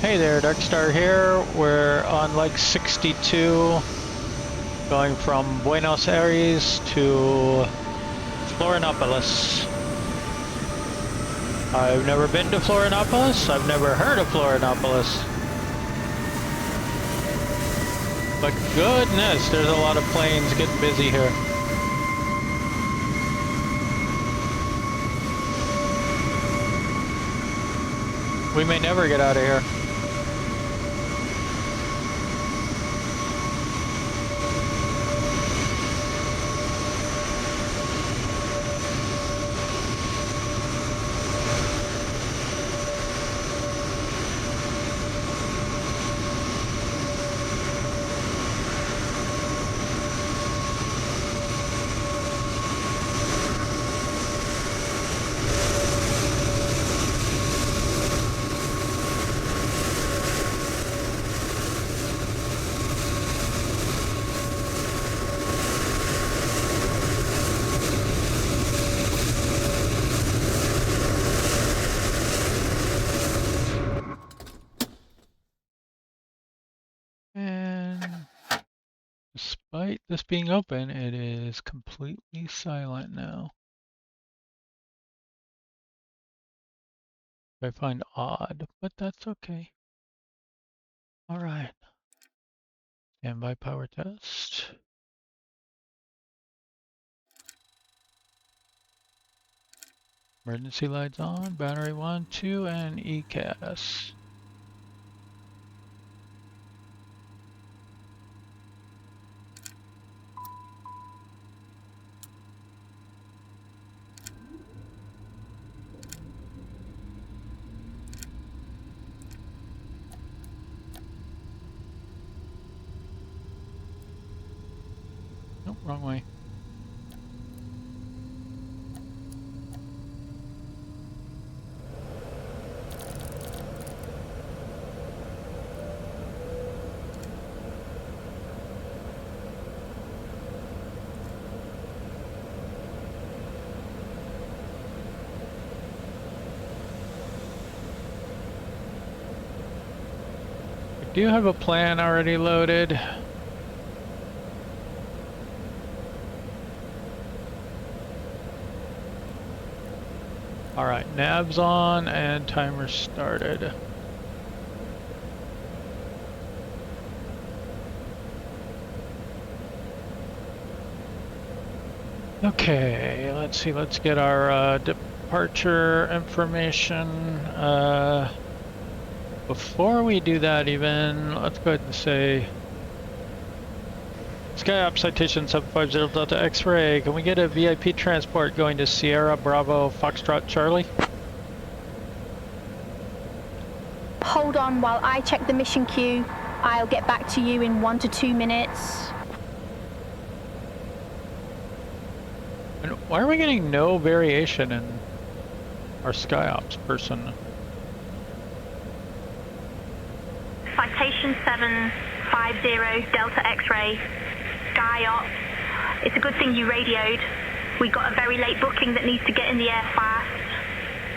Hey there, Darkstar here. We're on leg 62, going from Buenos Aires to Florianópolis. I've never been to Florianópolis. I've never heard of Florianópolis. But goodness, there's a lot of planes getting busy here. We may never get out of here. Despite this being open, it is completely silent now. I find odd, but that's okay. All right. Standby power test. Emergency lights on, battery 1, 2, and ECAS. Nope, wrong way. I do have a plan already loaded. Alright, nav's on and timer started. Okay, let's see, let's get our departure information. Before we do that even, let's go ahead and say SkyOps Citation 750 Delta X-Ray, can we get a VIP transport going to Sierra Bravo Foxtrot Charlie? Hold on while I check the mission queue. I'll get back to you in 1 to 2 minutes. And why are we getting no variation in our SkyOps person? Citation 750 Delta X-Ray. SkyOps. It's a good thing you radioed. We got a very late booking that needs to get in the air fast.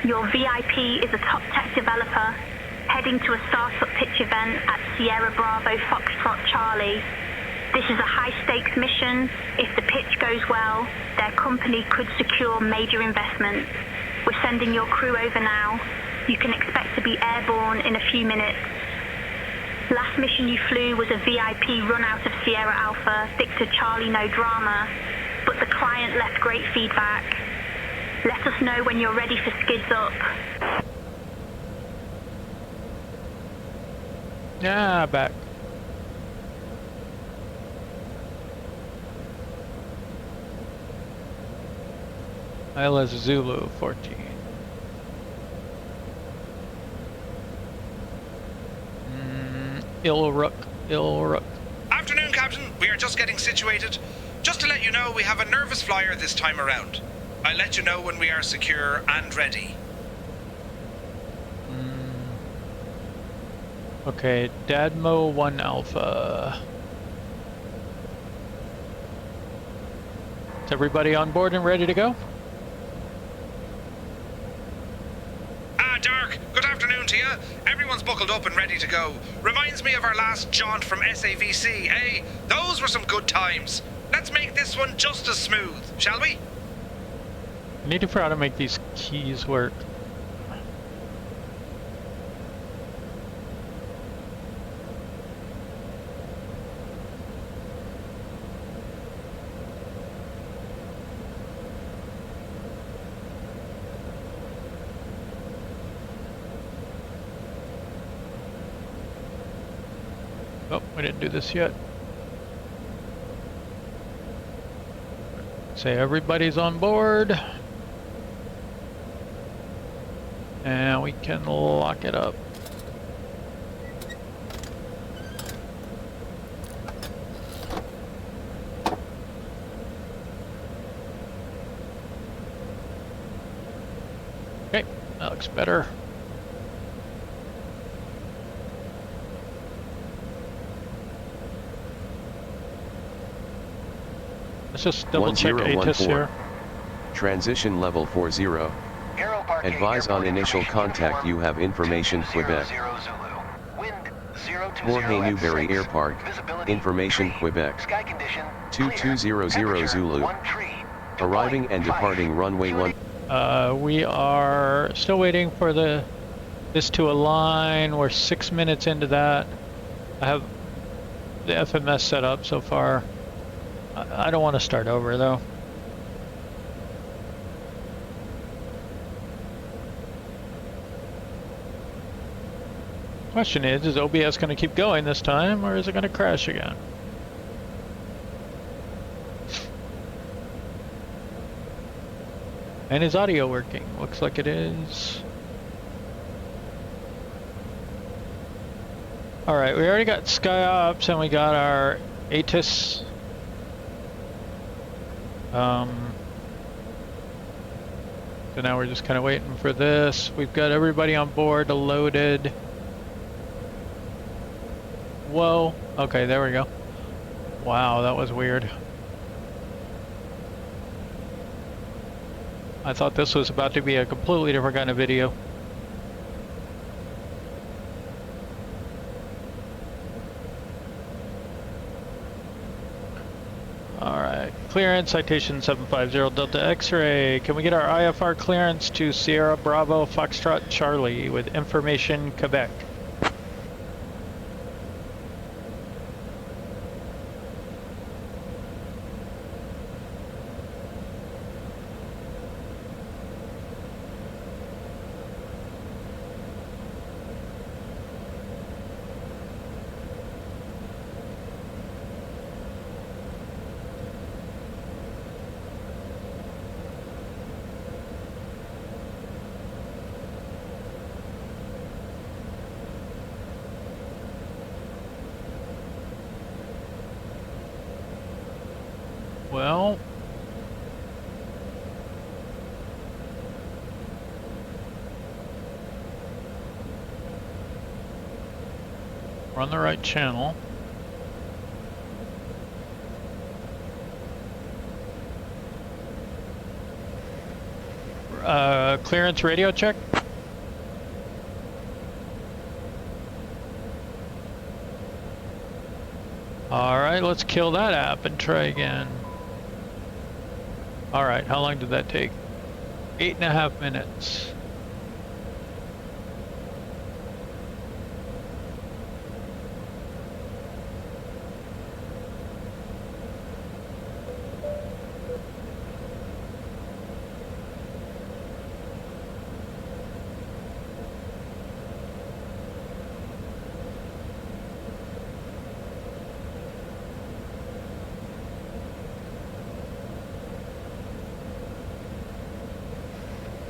Your VIP is a top tech developer heading to a startup pitch event at Sierra Bravo Foxtrot Charlie. This is a high-stakes mission. If the pitch goes well, their company could secure major investment. We're sending your crew over now. You can expect to be airborne in a few minutes. Last mission you flew was a VIP run out of Sierra Alpha, Victor Charlie no drama, but the client left great feedback. Let us know when you're ready for skids up. Yeah, back. ILS Zulu 14. Ilrook. Afternoon, Captain. We are just getting situated. Just to let you know, we have a nervous flyer this time around. I'll let you know when we are secure and ready. Okay, DADMO 1 Alpha. Is everybody on board and ready to go? Dark, good afternoon to you. Everyone's buckled up and ready to go. Reminds me of our last jaunt from SAVC, eh? Those were some good times. Let's make this one just as smooth, shall we? I need to figure out how to make these keys work. Oh, we didn't do this yet. Say everybody's on board. And we can lock it up. Okay, that looks better. Let's just double check ATIS here. Transition level 40. Advise on initial contact. You have information Quebec. Jorge Newberry Airpark. Information Quebec. 2200 Zulu. Arriving and departing runway 1. We are still waiting for this to align. We're 6 minutes into that. I have the FMS set up so far. I don't want to start over though. Question is OBS going to keep going this time, or is it going to crash again? And is audio working? Looks like it is. Alright, we already got SkyOps and we got our ATIS. So now we're just kind of waiting for this. We've got everybody on board, loaded. Whoa. Okay, there we go. Wow, that was weird. I thought this was about to be a completely different kind of video. Alright, clearance, citation 750 Delta X-ray. Can we get our IFR clearance to Sierra Bravo Foxtrot Charlie with information Quebec? Well, we're on the right channel. Clearance radio check. All right, let's kill that app and try again. All right, how long did that take? 8.5 minutes.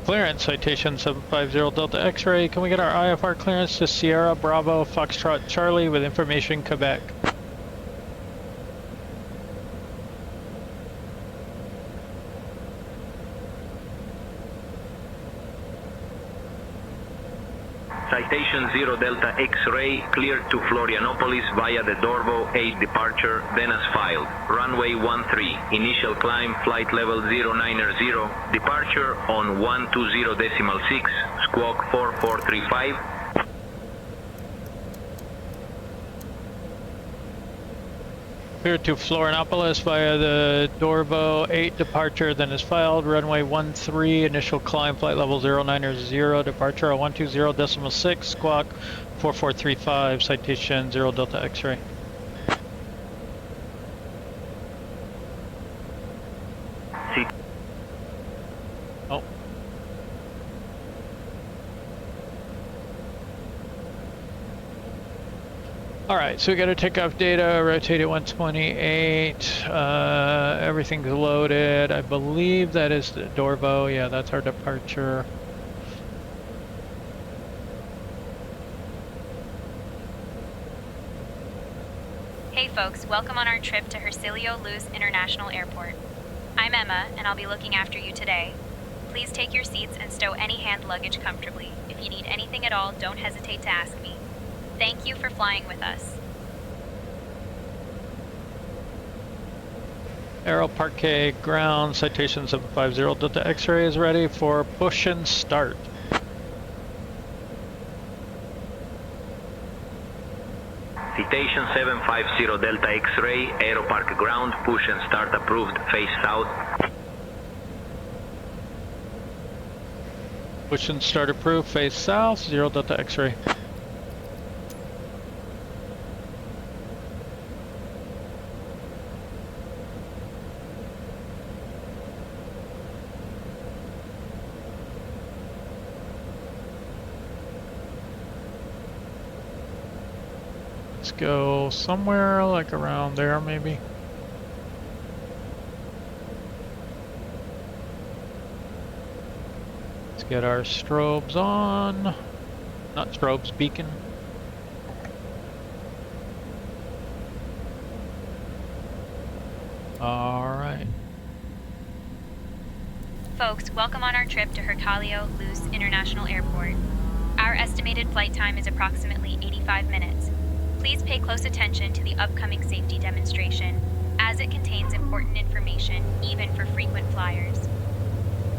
Clearance, citation 750 Delta X-ray. Can we get our IFR clearance to Sierra Bravo Foxtrot Charlie with information Quebec? Citation 0 Delta X-ray, cleared to Florianópolis via the DORVO 8 departure, then as filed. Runway 13, initial climb, flight level 090, departure on 120.6, squawk 4435. Clear to Florianópolis via the DORVO 8 departure, then is filed. Runway 13, initial climb, flight level 090, departure on 120.6, squawk 4435, citation 0 Delta X-ray. Oh. Alright, so we got our takeoff data, rotate at 128, everything's loaded. I believe that is the DORVO, yeah, that's our departure. Hey folks, welcome on our trip to Hercilio Luz International Airport. I'm Emma, and I'll be looking after you today. Please take your seats and stow any hand luggage comfortably. If you need anything at all, don't hesitate to ask me. Thank you for flying with us. Aero Parquet ground, citation 750 Delta X-ray is ready for push and start. Citation 750 Delta X-ray, Aero Park ground, push and start approved, face south. Push and start approved, face south, 0 Delta X-ray. Let's go somewhere like around there maybe. Let's get our strobes on. Not strobes, beacon. Alright. Folks, welcome on our trip to Hercilio Luz International Airport. Our estimated flight time is approximately 85 minutes. Please pay close attention to the upcoming safety demonstration, as it contains important information, even for frequent flyers.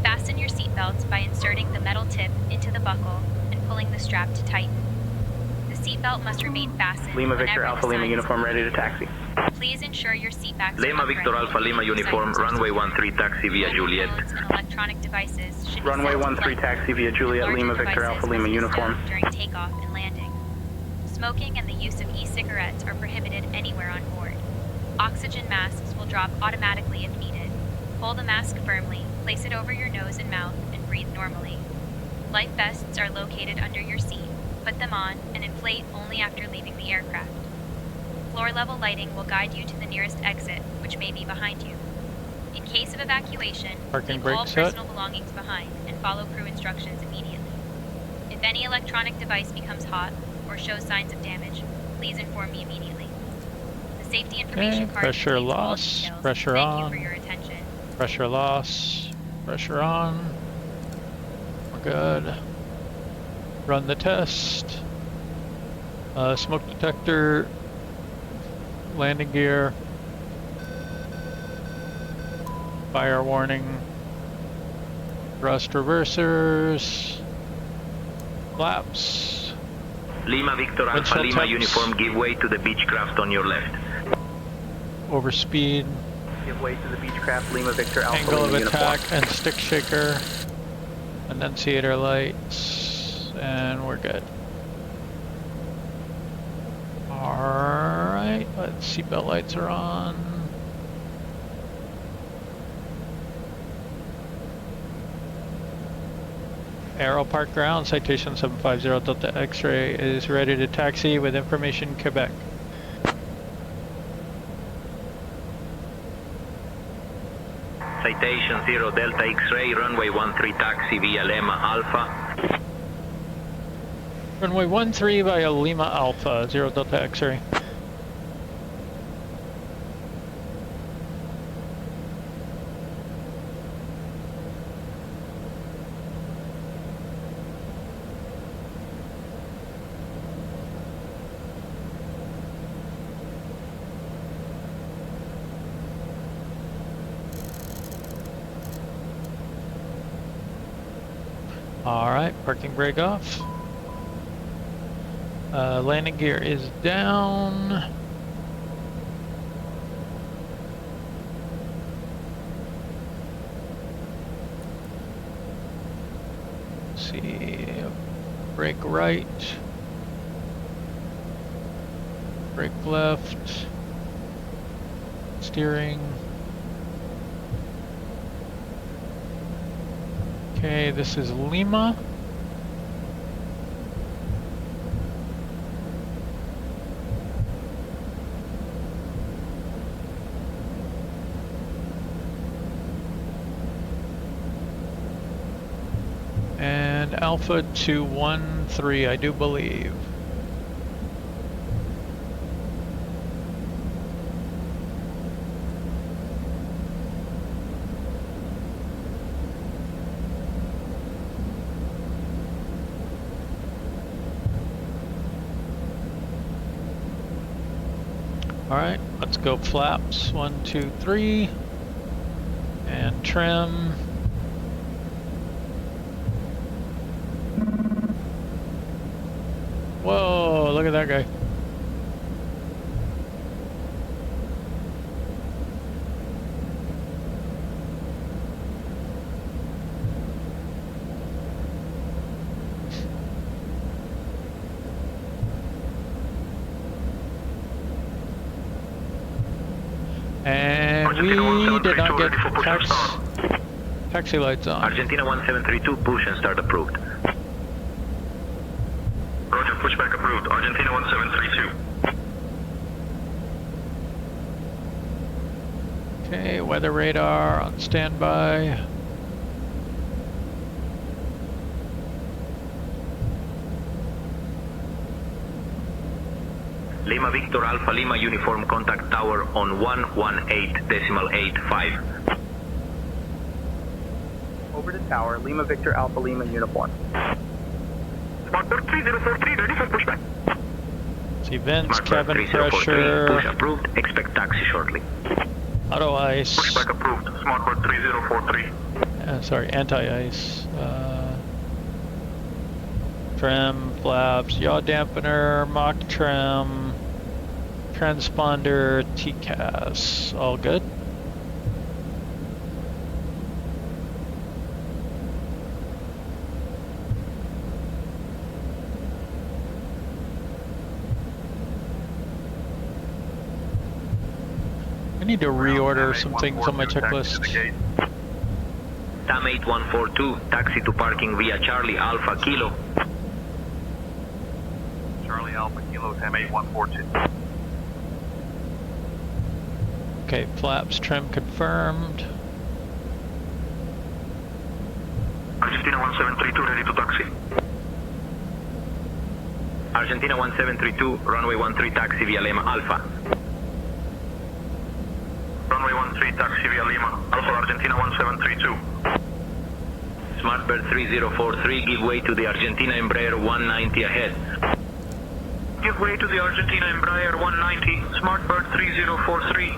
Fasten your seatbelts by inserting the metal tip into the buckle and pulling the strap to tighten. The seatbelt must remain fastened. Lima whenever Victor the Alpha Lima sign is uniform ready to taxi. Please ensure your seat backs Lima are Victor upright. Alpha Lima uniform, runway 13 taxi via Mobile Juliet. phones and electronic devices should be Runway set to 13 flight taxi via mode. Juliet, Larger Lima Victor devices Alpha must Lima be uniform. stowed during takeoff and landing. Smoking and the use of e-cigarettes are prohibited anywhere on board. Oxygen masks will drop automatically if needed. Hold the mask firmly, place it over your nose and mouth, and breathe normally. Life vests are located under your seat. Put them on and inflate only after leaving the aircraft. Floor-level lighting will guide you to the nearest exit, which may be behind you. In case of evacuation, Parking leave brake all set. personal belongings behind and follow crew instructions immediately. If any electronic device becomes hot or shows signs of damage, please inform me immediately. The safety information card pressure contains all loss, details. pressure Thank on. you for your attention. Pressure loss, pressure on. We're good. Run the test. Smoke detector. Landing gear. Fire warning. Thrust reversers. Flaps. Lima Victor Alpha Windshield Lima temps. uniform, give way to the Beechcraft on your left. Overspeed. Give way to the Beechcraft, Lima Victor Alpha Angle of Lima attack uniform. and stick shaker. Annunciator lights. And we're good. Alright, seatbelt lights are on. Aero Park ground, citation 750 Delta X-ray is ready to taxi with information Quebec. Citation 0 Delta X-ray, runway 13 taxi via Lima Alpha. Runway 13 via Lima Alpha, 0 Delta X-ray. Alright, parking brake off. Landing gear is down. Let's see, brake right. Brake left. Steering. Okay, this is Lima. And Alpha 213, I do believe. Alright, let's go flaps. 1, 2, 3. And trim. Whoa, look at that guy. And we did not get taxi lights on. Argentina 1732, push and start approved. Roger, pushback approved. Argentina 1732. Okay, weather radar on standby. Lima Victor Alpha Lima uniform contact tower on 118.85. Over to tower, Lima Victor Alpha Lima uniform. Smartbird 3043, ready for pushback. See vents, Smartbird cabin 3043, pressure, push approved, expect taxi shortly. auto ice, Pushback approved. Smartbird 3043. sorry, anti-ice, trim, flaps, yaw dampener, mock trim, transponder, TCAS, all good. I need to reorder some things on my checklist. TAM 8142, taxi to parking via Charlie Alpha Kilo. Charlie Alpha Kilo, TAM 8142. Okay, flaps, trim confirmed. Argentina 1732, ready to taxi. Argentina 1732, runway 13 taxi via Lima Alpha. Runway 13 taxi via Lima. Alpha Argentina 1732. Smartbird 3043, give way to the Argentina Embraer 190 ahead. Give way to the Argentina Embraer 190. Smartbird 3043.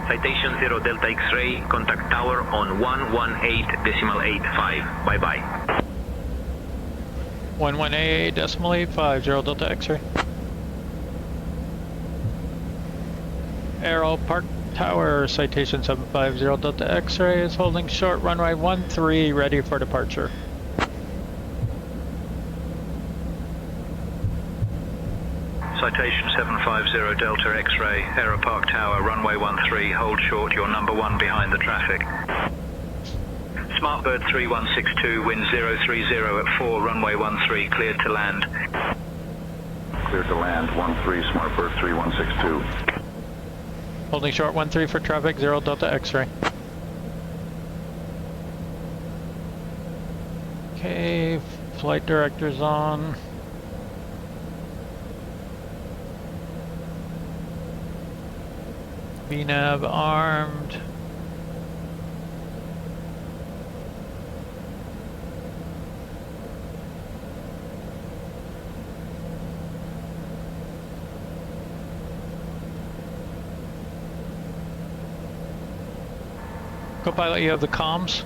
Citation 0 Delta X-ray, contact tower on 118.85. Bye-bye. 118.85, 0 Delta X-ray. Aero Park Tower, Citation 750 Delta X-ray is holding short, runway 13, ready for departure. Citation 750 Delta X-ray, Aero Park Tower, runway 13, hold short, you're number 1 behind the traffic. Smartbird 3162, wind 030 at 4, runway 13, cleared to land. Clear to land, 13, Smartbird 3162. Holding short 13 for traffic, 0 Delta X-ray. Okay, flight director's on. VNAV armed. Co-pilot, you have the comms?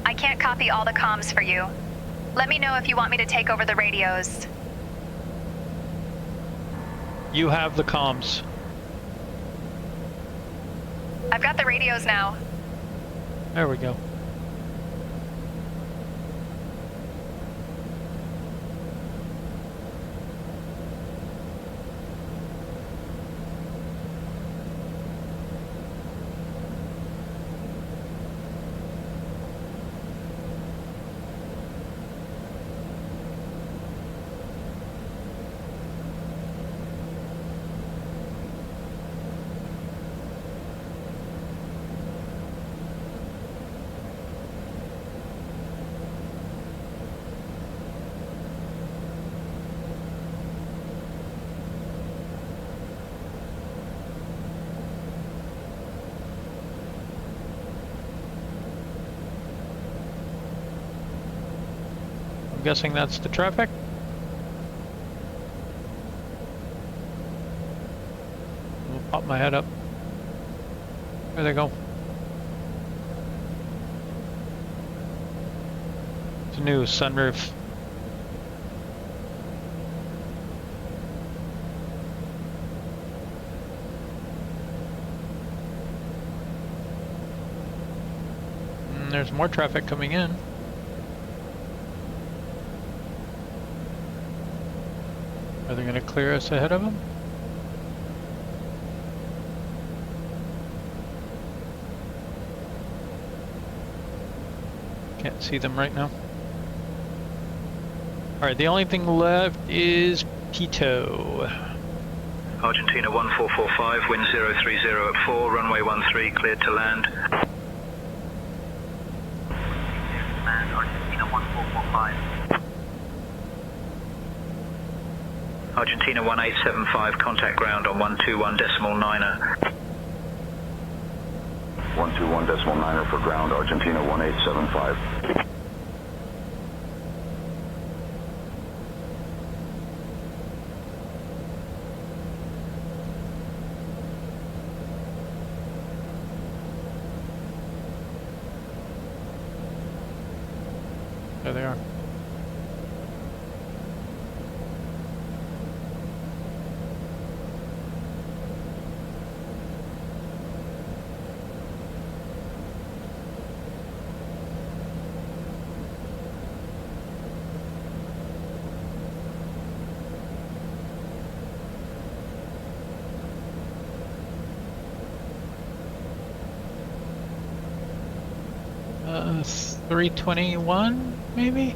I can't copy all the comms for you. Let me know if you want me to take over the radios. You have the comms. I've got the radios now. There we go. I'm guessing that's the traffic. I'll pop my head up. There they go. It's a new sunroof. And there's more traffic coming in. Are they going to clear us ahead of them? Can't see them right now. Alright, the only thing left is Quito. Argentina 1445, wind 030 at 4, runway 13, cleared to land. Land, Argentina 1445. Argentina 1875, contact ground on 121.9er. 121.9er for ground, Argentina 1875. There they are. Uh, 321 maybe?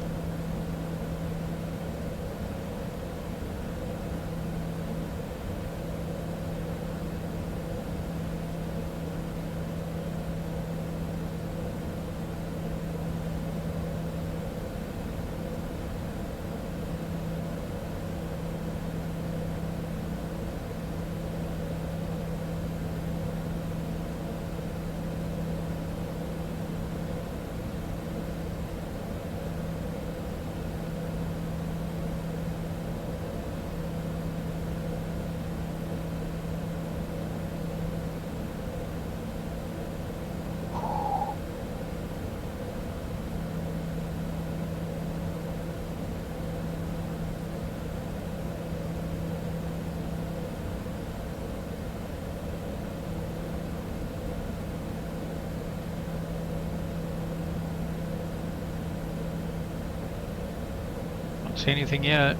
Don't see anything yet.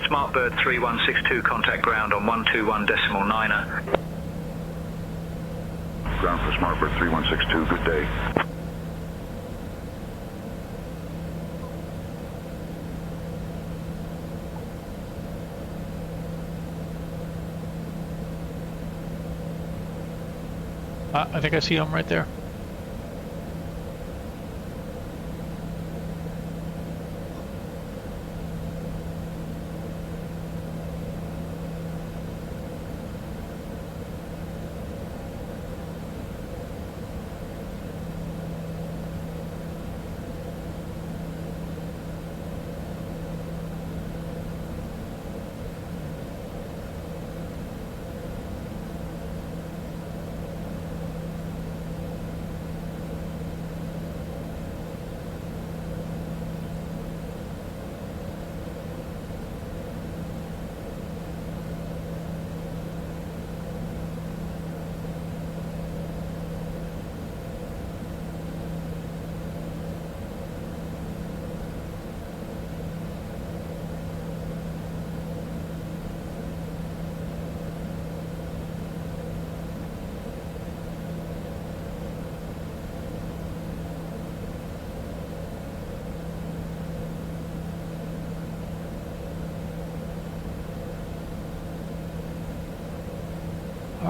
Smartbird 3162, contact ground on 121.9er. Ground for Smartbird 3162, good day. I think I see them right there.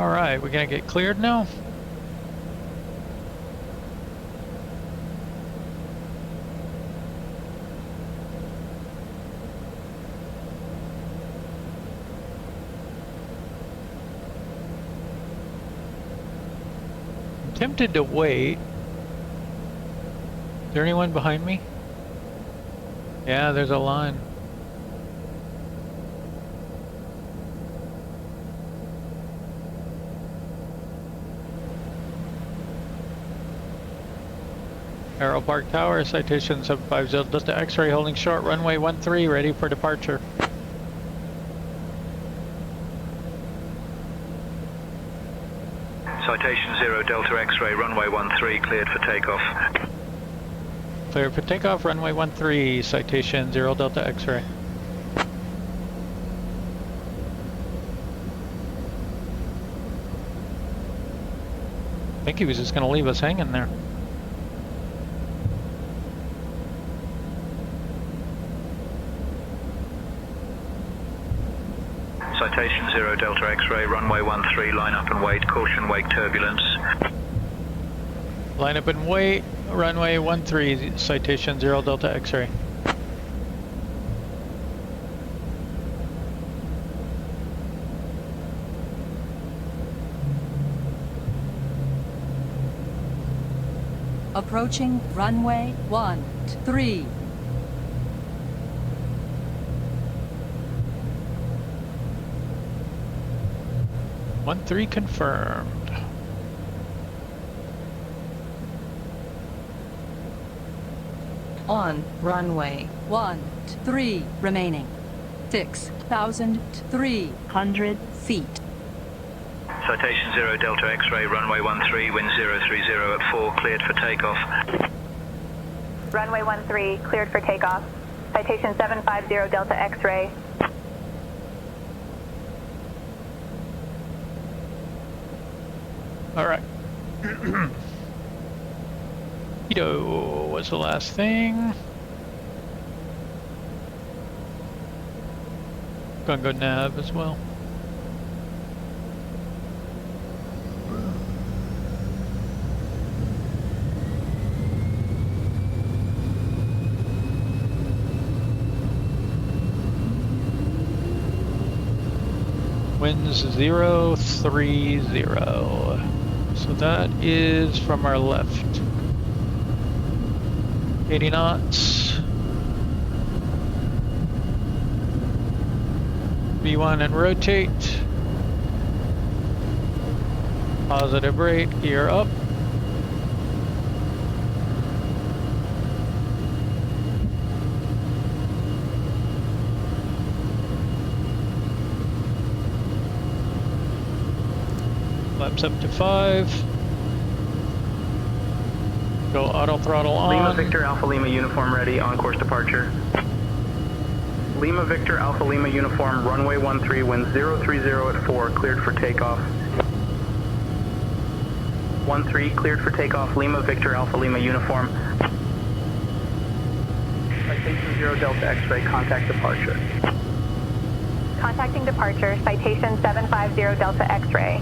Alright, we're gonna get cleared now? I'm tempted to wait. Is there anyone behind me? Yeah, there's a line. Aero Park Tower, citation 750 Delta X-ray holding short, runway 13, ready for departure. Citation 0 Delta X-ray, runway 13, cleared for takeoff. Cleared for takeoff, runway 13, citation 0 Delta X-ray. I think he was just going to leave us hanging there. Citation 0 Delta X-ray, runway 13, line up and wait, caution wake turbulence. Line up and wait, runway 13, citation 0 Delta X-ray. Approaching runway 13. 13 confirmed. On runway 13 remaining. 6,300 feet. Citation 0 Delta X-ray, runway 13, wind 030 at 4, cleared for takeoff. Runway 13, cleared for takeoff. Citation 750 Delta X-ray. Alright. Ito was the last thing. Gonna go nav as well. Winds 030. So that is from our left. 80 knots. V1 and rotate. Positive rate, gear up. Flaps up to 5. Go auto throttle on. Lima Victor Alpha Lima uniform ready, on course departure. Lima Victor Alpha Lima uniform, runway 13, wind 030 at 4, cleared for takeoff. 13, cleared for takeoff, Lima Victor Alpha Lima uniform. Citation 0 Delta X-ray, contact departure. Contacting departure, citation 750 Delta X-ray.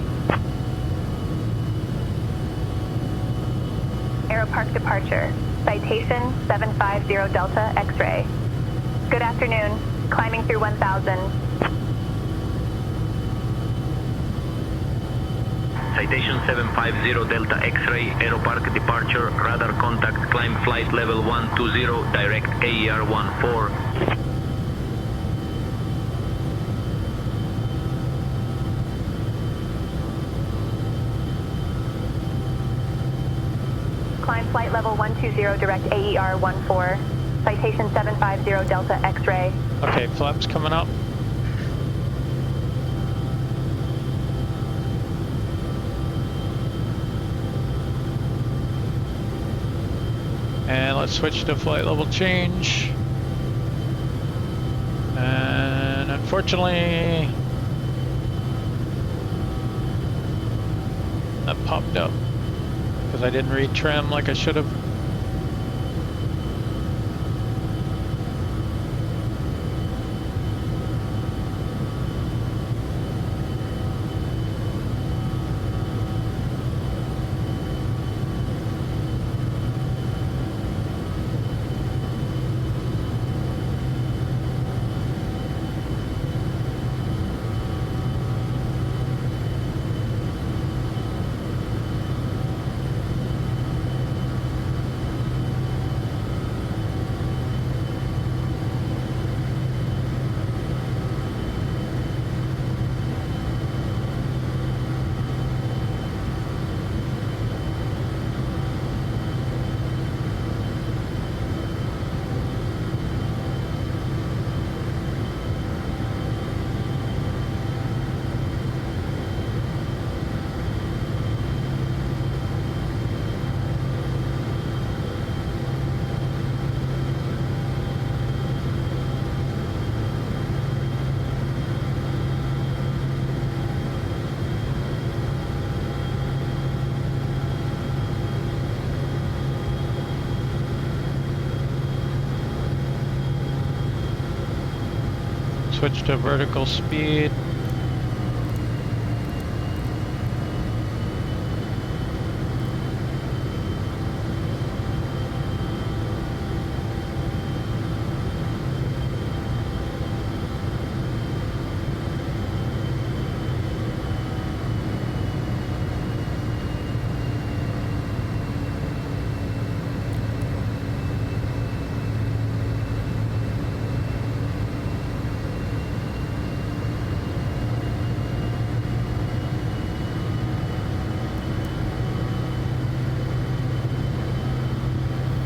Aero Park departure, citation 750 Delta X-ray. Good afternoon, climbing through 1000. Citation 750 Delta X-ray, Aero Park departure, radar contact, climb flight level 120, direct AER 14. Climb flight level 120, direct AER 14. Citation 750 Delta X-ray. Okay, flaps coming up. And let's switch to flight level change. And unfortunately, that popped up because I didn't retrim like I should have. Switch to vertical speed.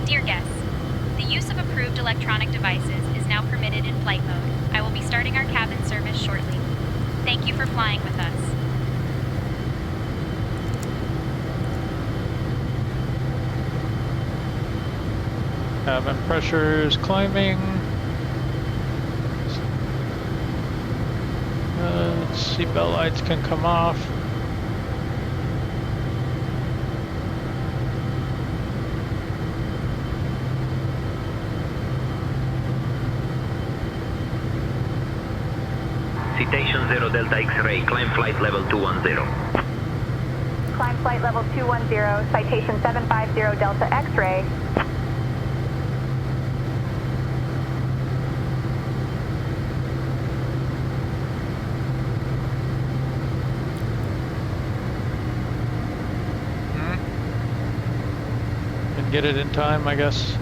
Dear guests, the use of approved electronic devices is now permitted in flight mode. I will be starting our cabin service shortly. Thank you for flying with us. Cabin pressure is climbing. Seatbelt lights can come off. Citation 0 Delta X-ray, climb flight level 210. Climb flight level 210, citation 750 Delta X-ray. Can get it in time, I guess.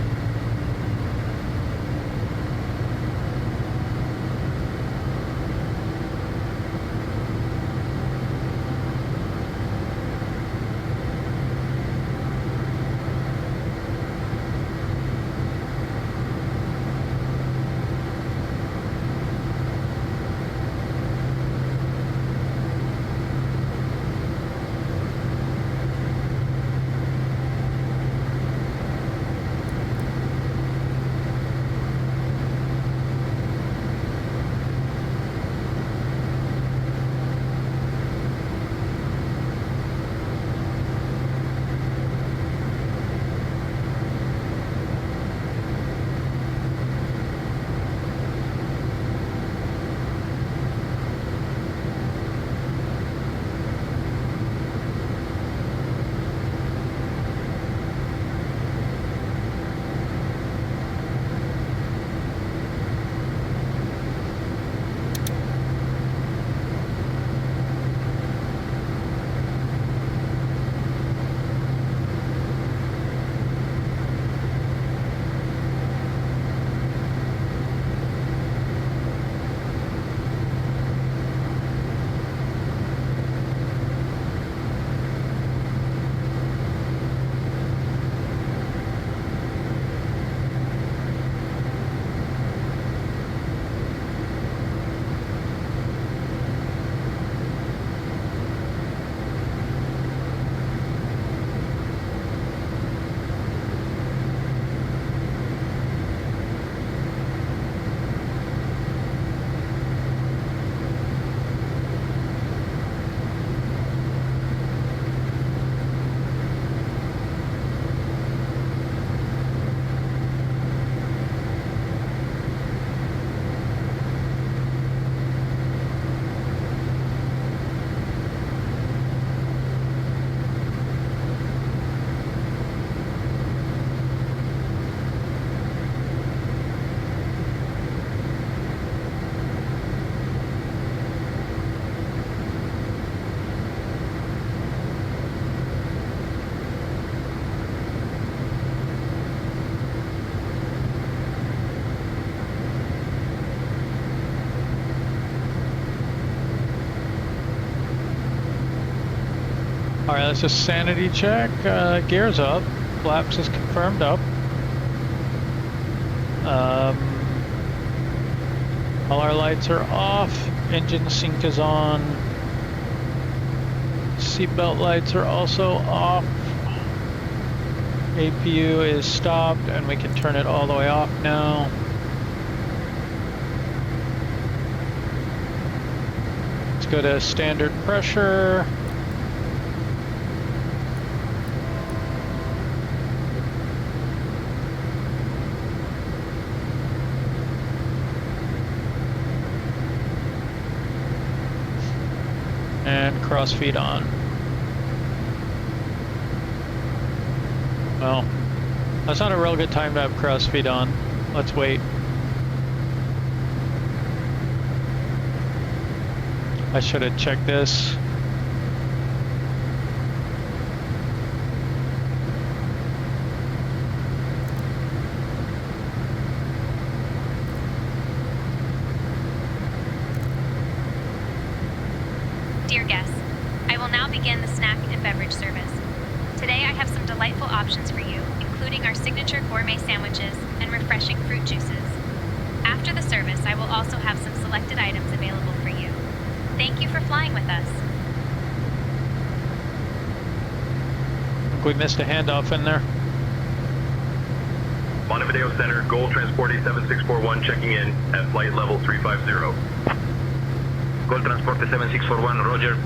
Alright, let's just sanity check. Gears up. Flaps is confirmed up. All our lights are off. Engine sync is on. Seatbelt lights are also off. APU is stopped and we can turn it all the way off now. Let's go to standard pressure. cross feed on. Well, that's not a real good time to have cross feed on. Let's wait. I should have checked this. Dear guests, I will now begin the snack and beverage service. Today I have some delightful options for you, including our signature gourmet sandwiches and refreshing fruit juices. After the service, I will also have some selected items available for you. Thank you for flying with us. I think we missed a handoff in there. Montevideo Center, Gold Transport 7641 checking in at flight level 350. Gold Transport 7641, roger.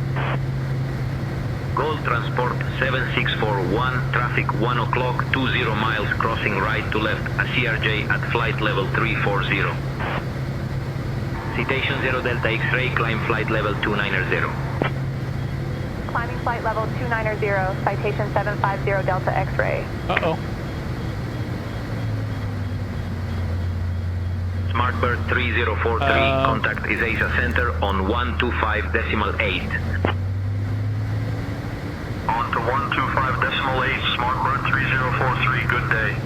Gold Transport 7641, traffic 1 o'clock, 20 miles, crossing right to left, a CRJ at flight level 340. Citation 0 Delta X-ray, climb flight level 290. Climbing flight level 290, citation 750 Delta X-ray. Uh-oh. Smartbird 3043, contact Ezeiza Center on 125.8. On to 125.8, Smartbird 3043, good day.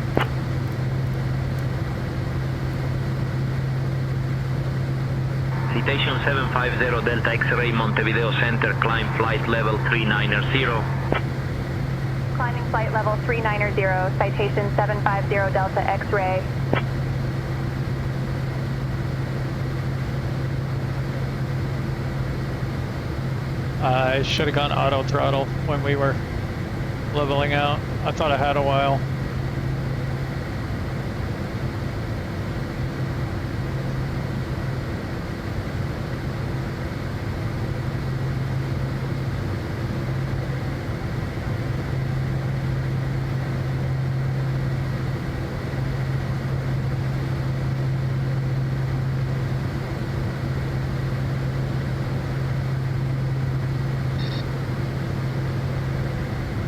Citation 750 Delta X-ray, Montevideo Center, climb flight level 390. Climbing flight level 390, citation 750 Delta X-ray. I should have gone auto throttle when we were leveling out. I thought I had a while.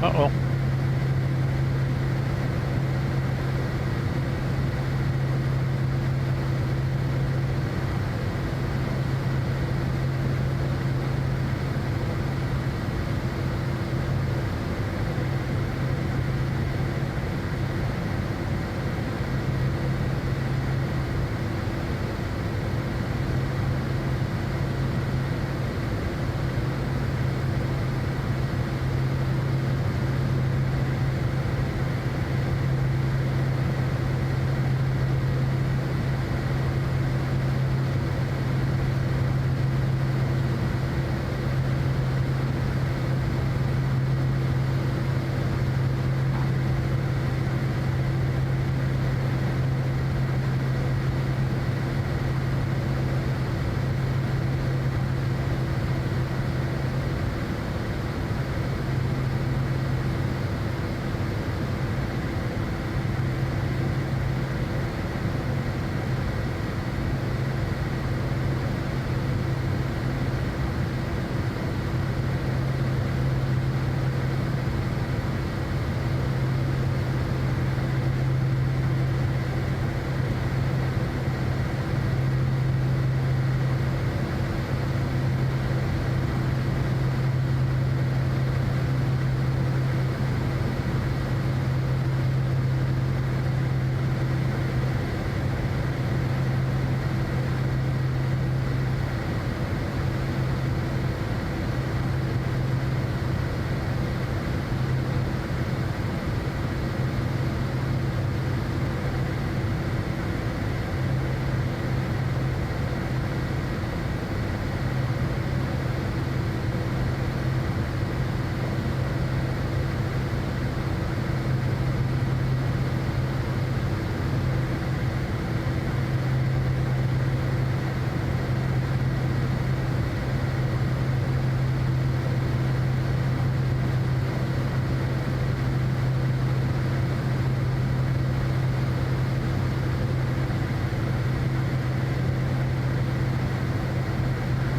Uh-oh.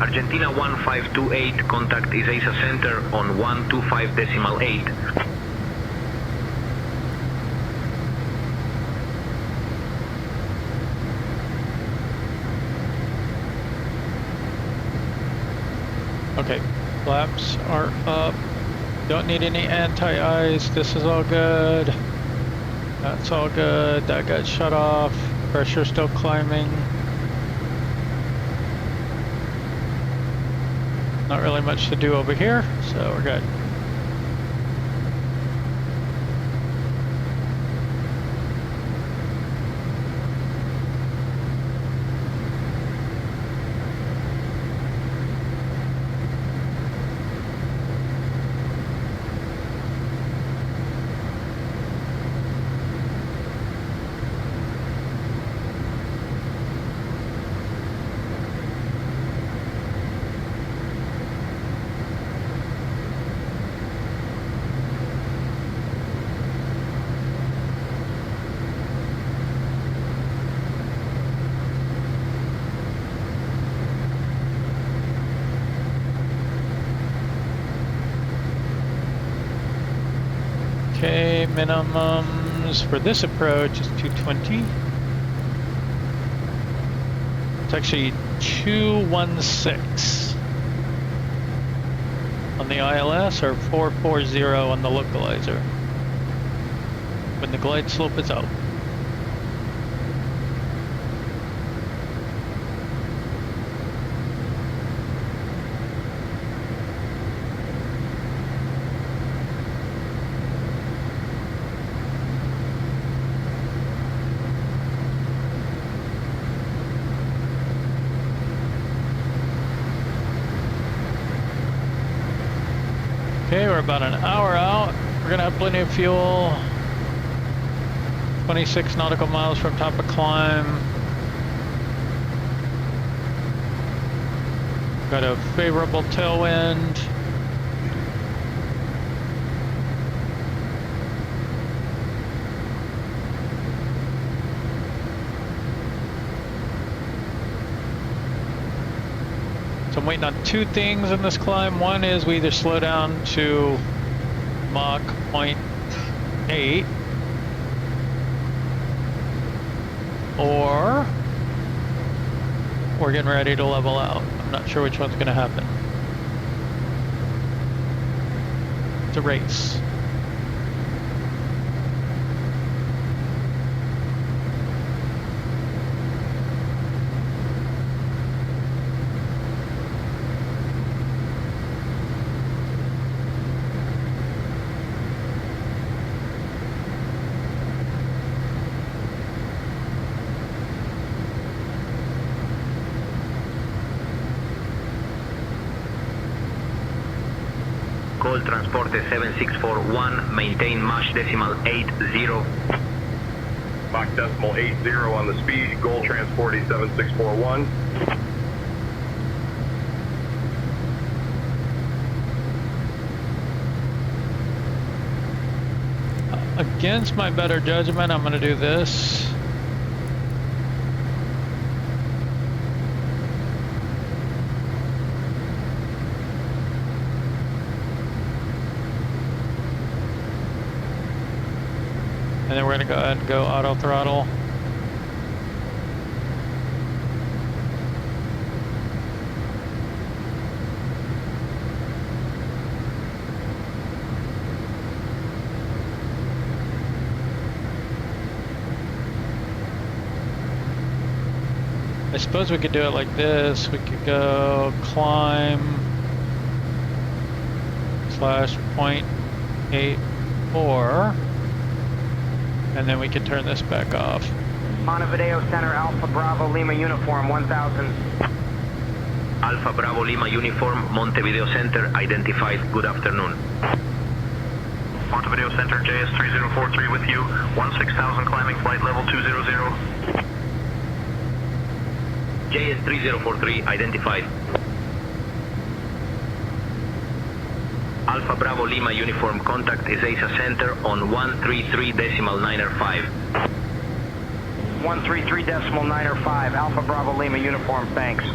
Argentina 1528, contact is ASA Center on 125.8. Okay, flaps are up. Don't need any anti-ice. This is all good. That's all good. That got shut off. Pressure still climbing. Not really much to do over here, so we're good. Okay, minimums for this approach is 220. It's actually 216 on the ILS or 440 on the localizer when the glide slope is out. Okay, we're about an hour out. We're gonna have plenty of fuel. 26 nautical miles from top of climb. Got a favorable tailwind. So I'm waiting on two things in this climb. One is we either slow down to Mach 0.8 or we're getting ready to level out. I'm not sure which one's going to happen. It's a race. Call Transporte 7641, maintain Mach decimal 80. Mach decimal 80 on the speed, Gold Transporte 7641. Against my better judgment, I'm going to do this. And then we're going to go ahead and go auto throttle. I suppose we could do it like this. We could go climb slash 0.84. And then we can turn this back off. Montevideo Center, Alpha Bravo Lima Uniform 1000. Alpha Bravo Lima Uniform, Montevideo Center, identified. Good afternoon. Montevideo Center, JS3043 with you. 16,000 climbing, flight level 200. JS3043, identified. Alpha Bravo Lima Uniform, contact is ASA Center on 133.905. 133.905, Alpha Bravo Lima Uniform, thanks.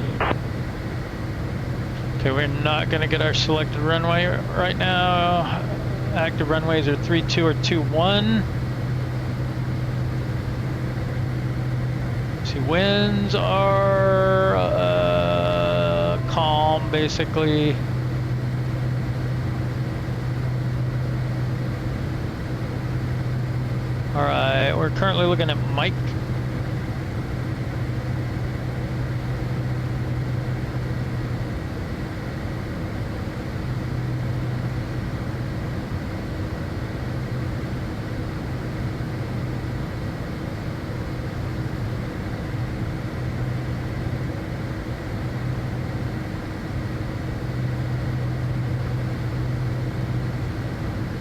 Okay, we're not going to get our selected runway right now. Active runways are 32 or 21. See, winds are calm, basically. All right, we're currently looking at Mike.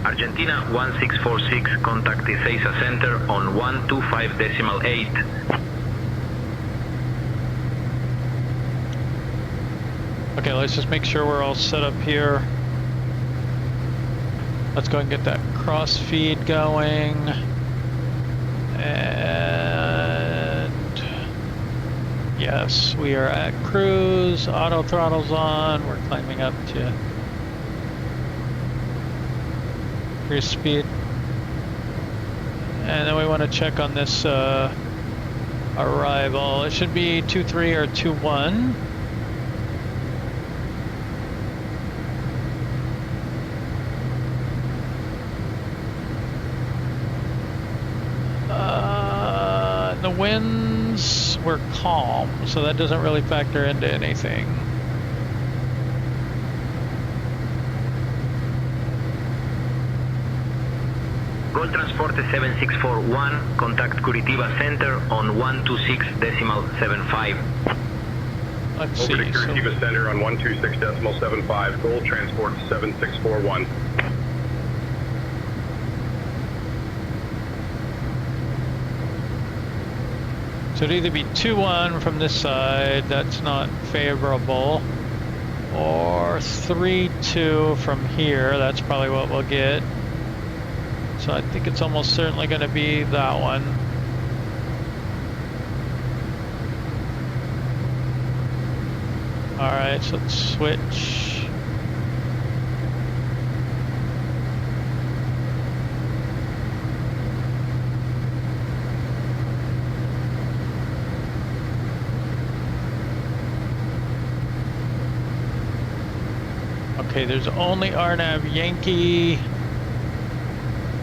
Argentina 1646, contact Ezeiza Center on 125.8. Okay, let's just make sure we're all set up here. Let's go and get that cross feed going. And yes, we are at cruise. Auto throttle's on. We're climbing up to cruise speed. And then we want to check on this arrival. It should be 23 or 21. The winds were calm, so that doesn't really factor into anything. Gold Transporte 7641, contact Curitiba Center on 126.75. Let's Over see. to Curitiba Center on 126.75, Gold Transport 7641. So it'd either be 2-1 from this side, that's not favorable, or 3-2 from here, that's probably what we'll get. So I think it's almost certainly going to be that one. Alright, so let's switch. Okay, there's only RNAV Yankee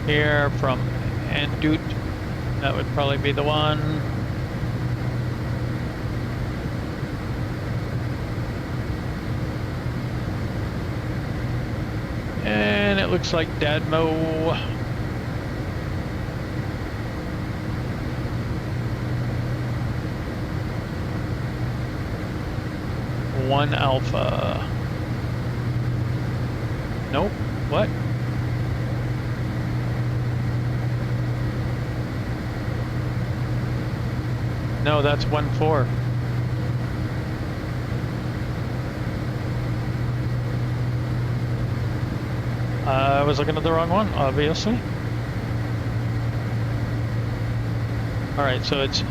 here from Andut. That would probably be the one. And it looks like DADMO. One Alpha. Nope. What? No, that's 1-4. I was looking at the wrong one, obviously. Alright, so it's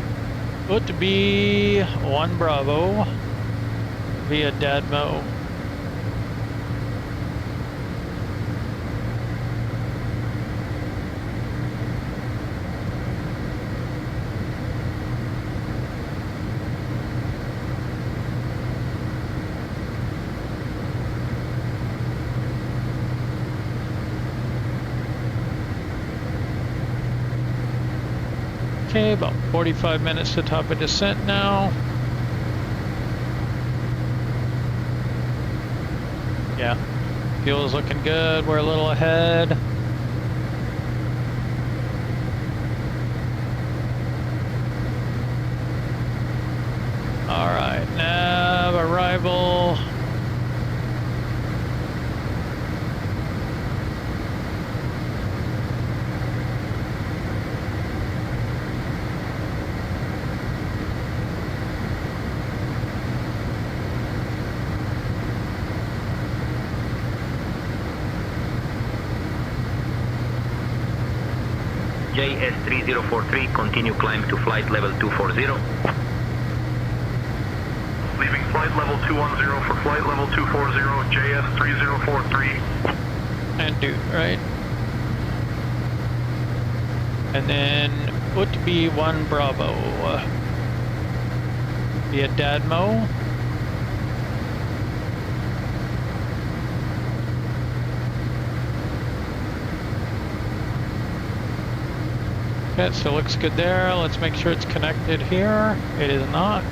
going to be 1 Bravo via DADMO. Okay, about 45 minutes to top of descent now. Yeah, fuel's looking good. We're a little ahead. All right, nav arrival. JS3043, continue climb to flight level 240. Leaving flight flight level 210 for flight level 240, JS 3043. And do, right? And then Utbe 1 Bravo via DADMO. Okay, so looks good there. Let's make sure it's connected here. It is not.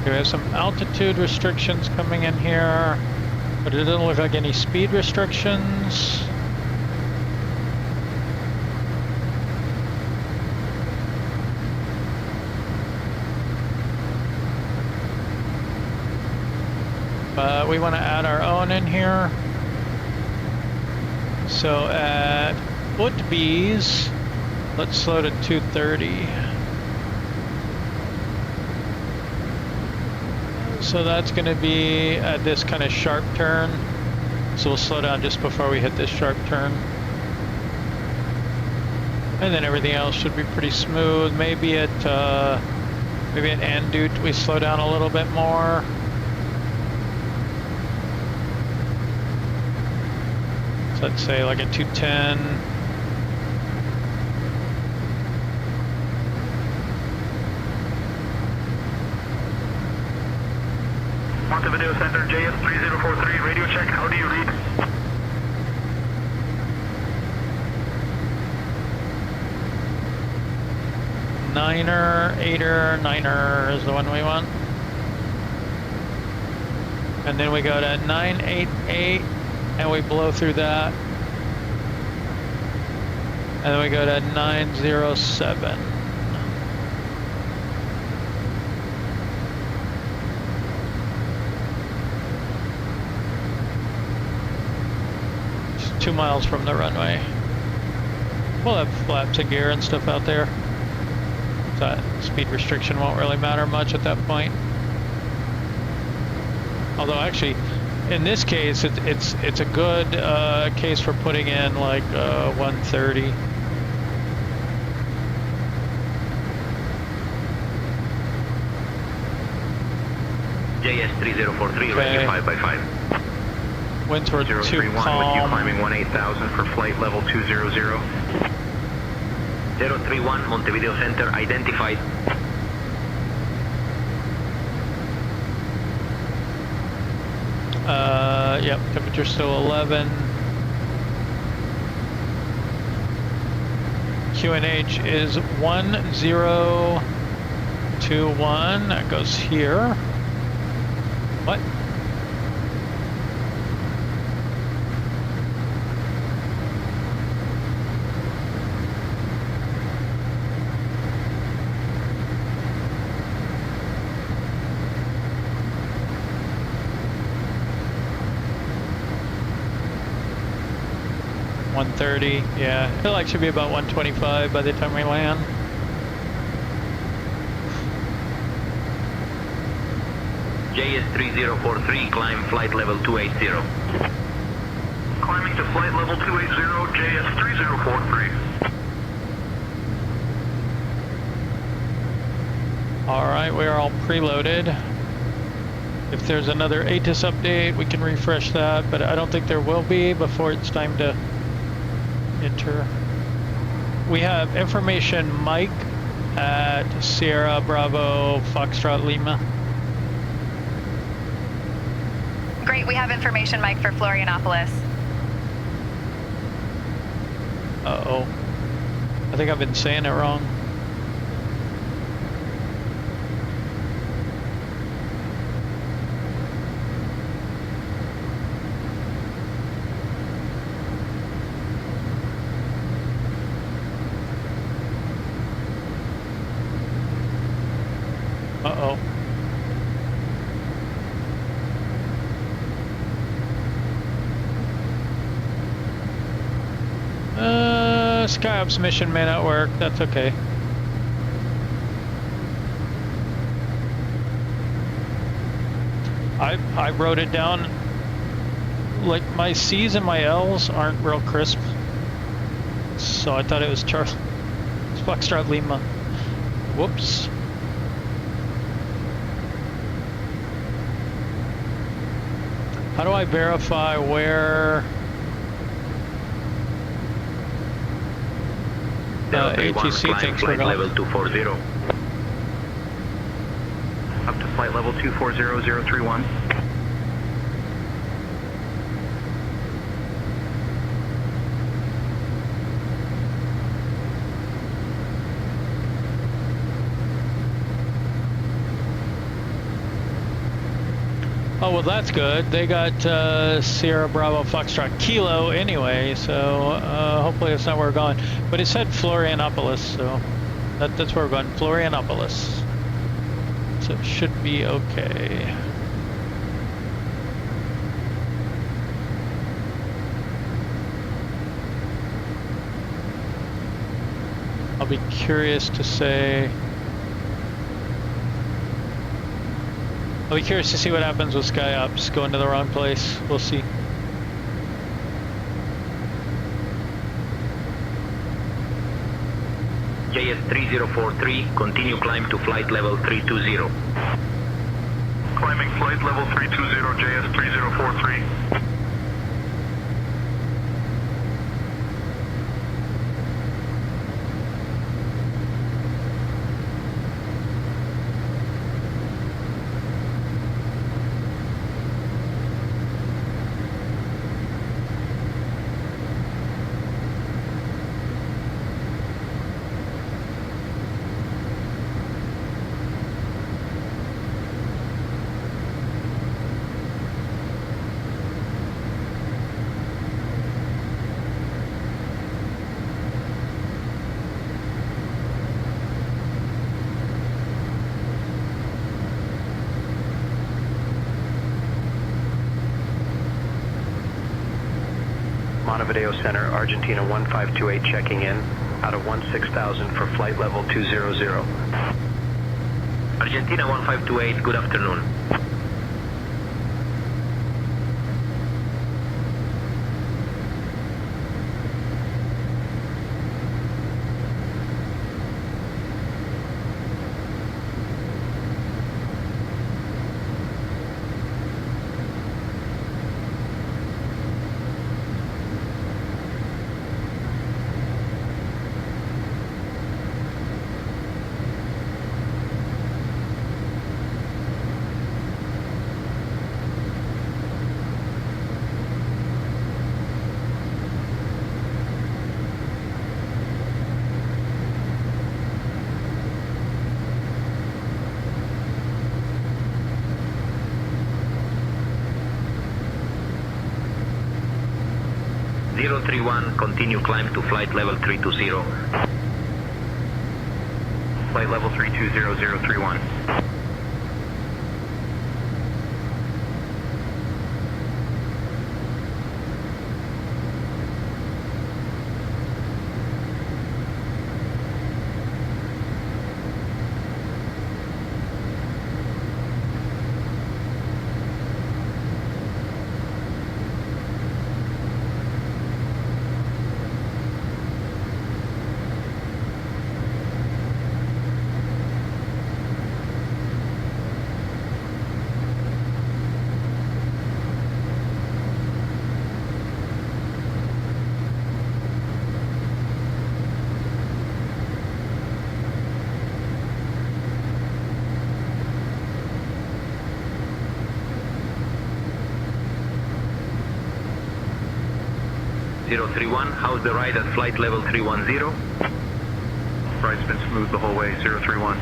We have some altitude restrictions coming in here, but it doesn't look like any speed restrictions. But we want to add our own in here. So at Utbe's, let's slow to 230. So that's going to be at this kind of sharp turn. So we'll slow down just before we hit this sharp turn. And then everything else should be pretty smooth. Maybe at Andut we slow down a little bit more. So let's say like a 210. Montevideo Center, JS 3043, radio check, how do you read? Niner, 8er, 9er is the one we want. And then we go to 988 and we blow through that. And then we go to 907. Just 2 miles from the runway. We'll have flaps and gear and stuff out there. So that speed restriction won't really matter much at that point. Although actually, in this case, it's a good case for putting in like 130. JS 3043, okay. ready 5x5. Winds were too 031 calm. with you climbing 18,000 for flight level 200. 031 Montevideo Center identified. Yep, temperature still 11. QNH is 1021. That goes here. What? $130, yeah. I feel like it should be about 125 by the time we land. JS 3043, climb flight level 280. Climbing to flight level 280, JS 3043. Alright, we are all preloaded. If there's another ATIS update, we can refresh that, but I don't think there will be before it's time to enter. We have information Mike at Sierra Bravo Foxtrot Lima. Great, we have information Mike for Florianópolis. Uh-oh. I think I've been saying it wrong. Uh-oh. SkyOps mission may not work. That's okay. I wrote it down. Like my C's and my L's aren't real crisp, so I thought it was Charles Foxtrot Lima. Whoops. How do I verify where ATC thinks we're going? Level 240. Up to flight level 240031. Oh, well, that's good. They got Sierra Bravo Foxtrot Kilo anyway, so hopefully that's not where we're going. But it said Florianópolis, so that's where we're going, Florianópolis. So it should be okay. I'll be curious to say... I'll be curious to see what happens with SkyOps going to the wrong place. We'll see. JS 3043, continue climb to flight level 320. Climbing flight level 320, JS 3043. Montevideo Center, Argentina 1528 checking in, out of 16,000 for flight level 200. Argentina 1528, good afternoon. Continue climb to flight level 320. Flight level 320031. How's the ride at flight level 310? Ride's been smooth the whole way, 031.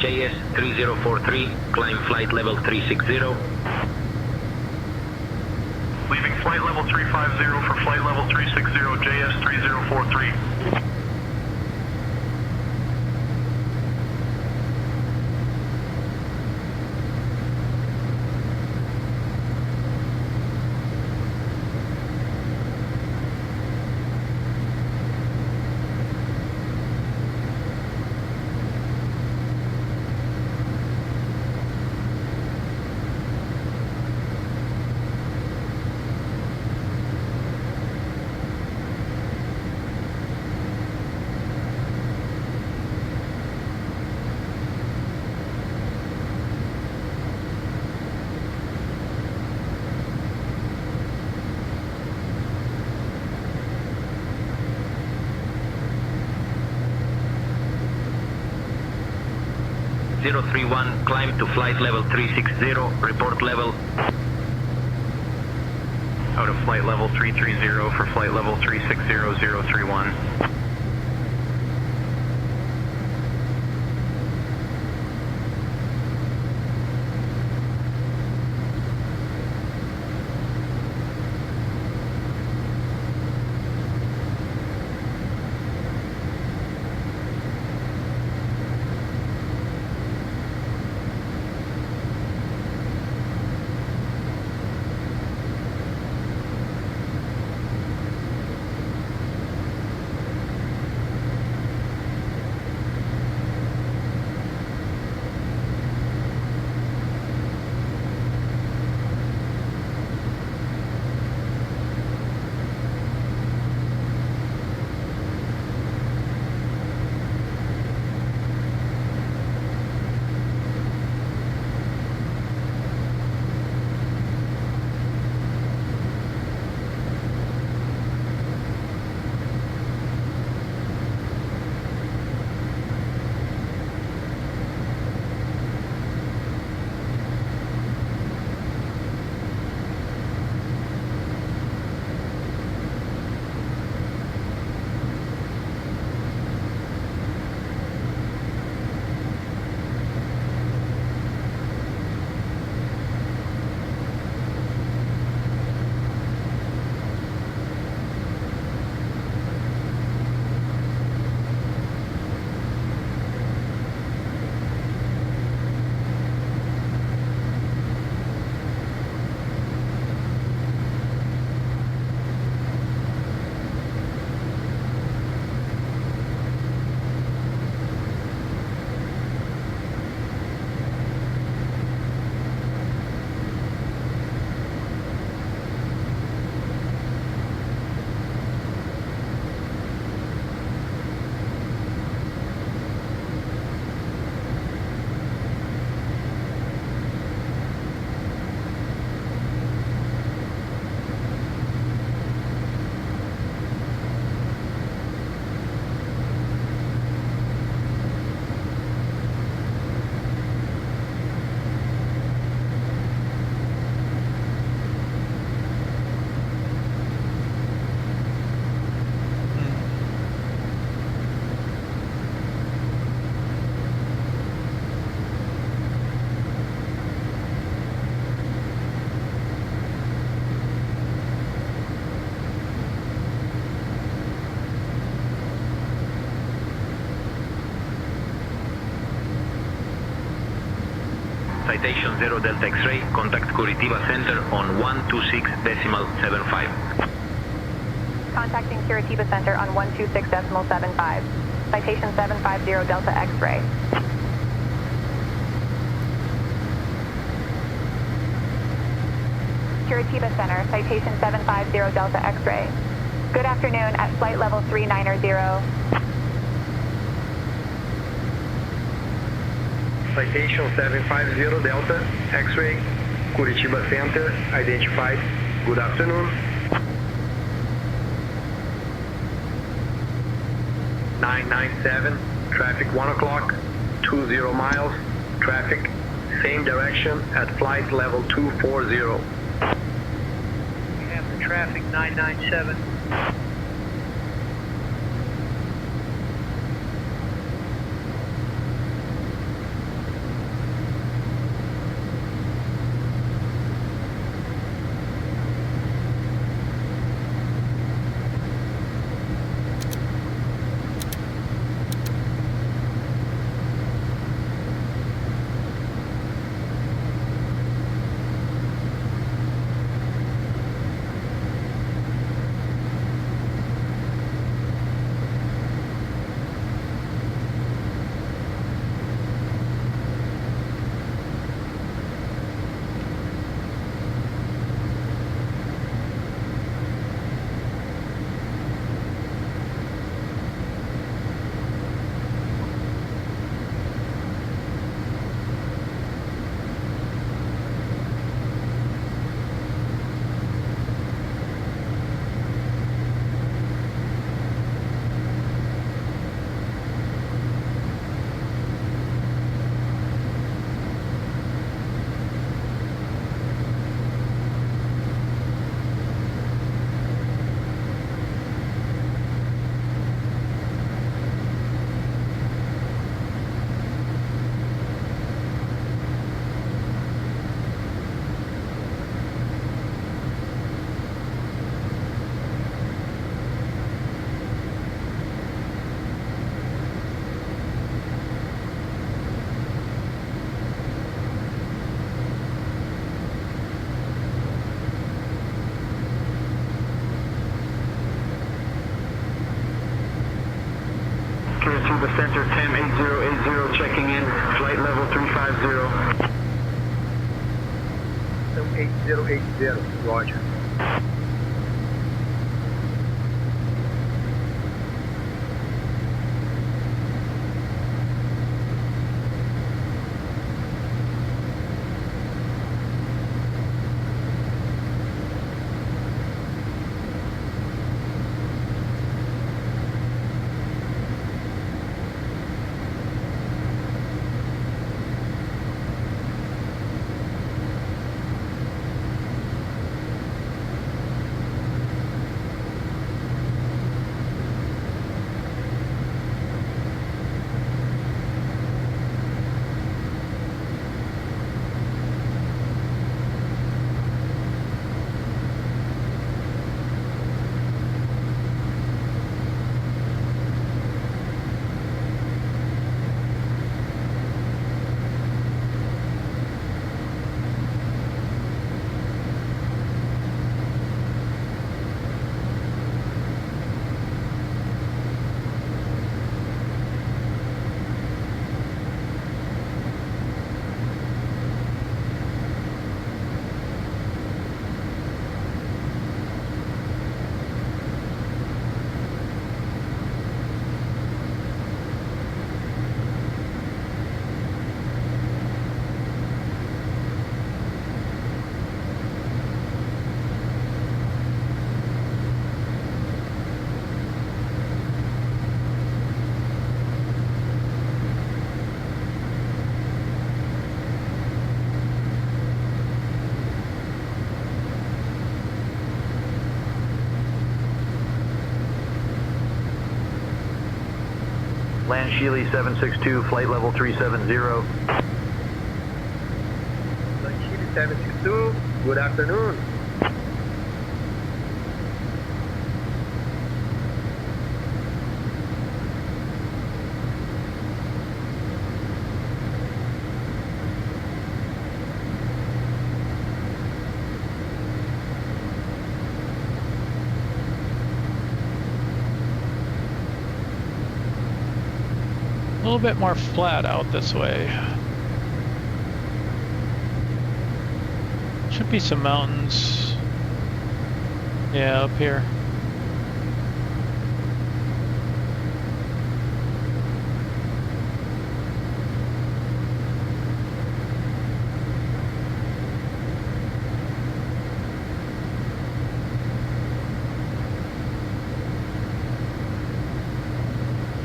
JS3043, climb flight level 360. Leaving flight level 350 for flight level 360, JS3043. .031, climb to flight level 360, report level. Out of flight level 330 for flight level 360031. Citation 0 Delta X-ray, contact Curitiba Center on 126.75. Contacting Curitiba Center on 126.75. Citation 750 Delta X-ray. Curitiba Center, citation 750 Delta X-ray. Good afternoon at flight level 390. Citation 750 Delta X-ray, Curitiba Center, identified. Good afternoon. 997, traffic 1 o'clock, 20 miles, traffic, same direction at flight level 240. We have the traffic 997. clear through the center, TAM 8080 checking in, flight level 350. TAM 8080, roger. Land Sheely 762, flight level 370. Land Sheely 762, good afternoon. A little bit more flat out this way. Should be some mountains. Yeah, up here.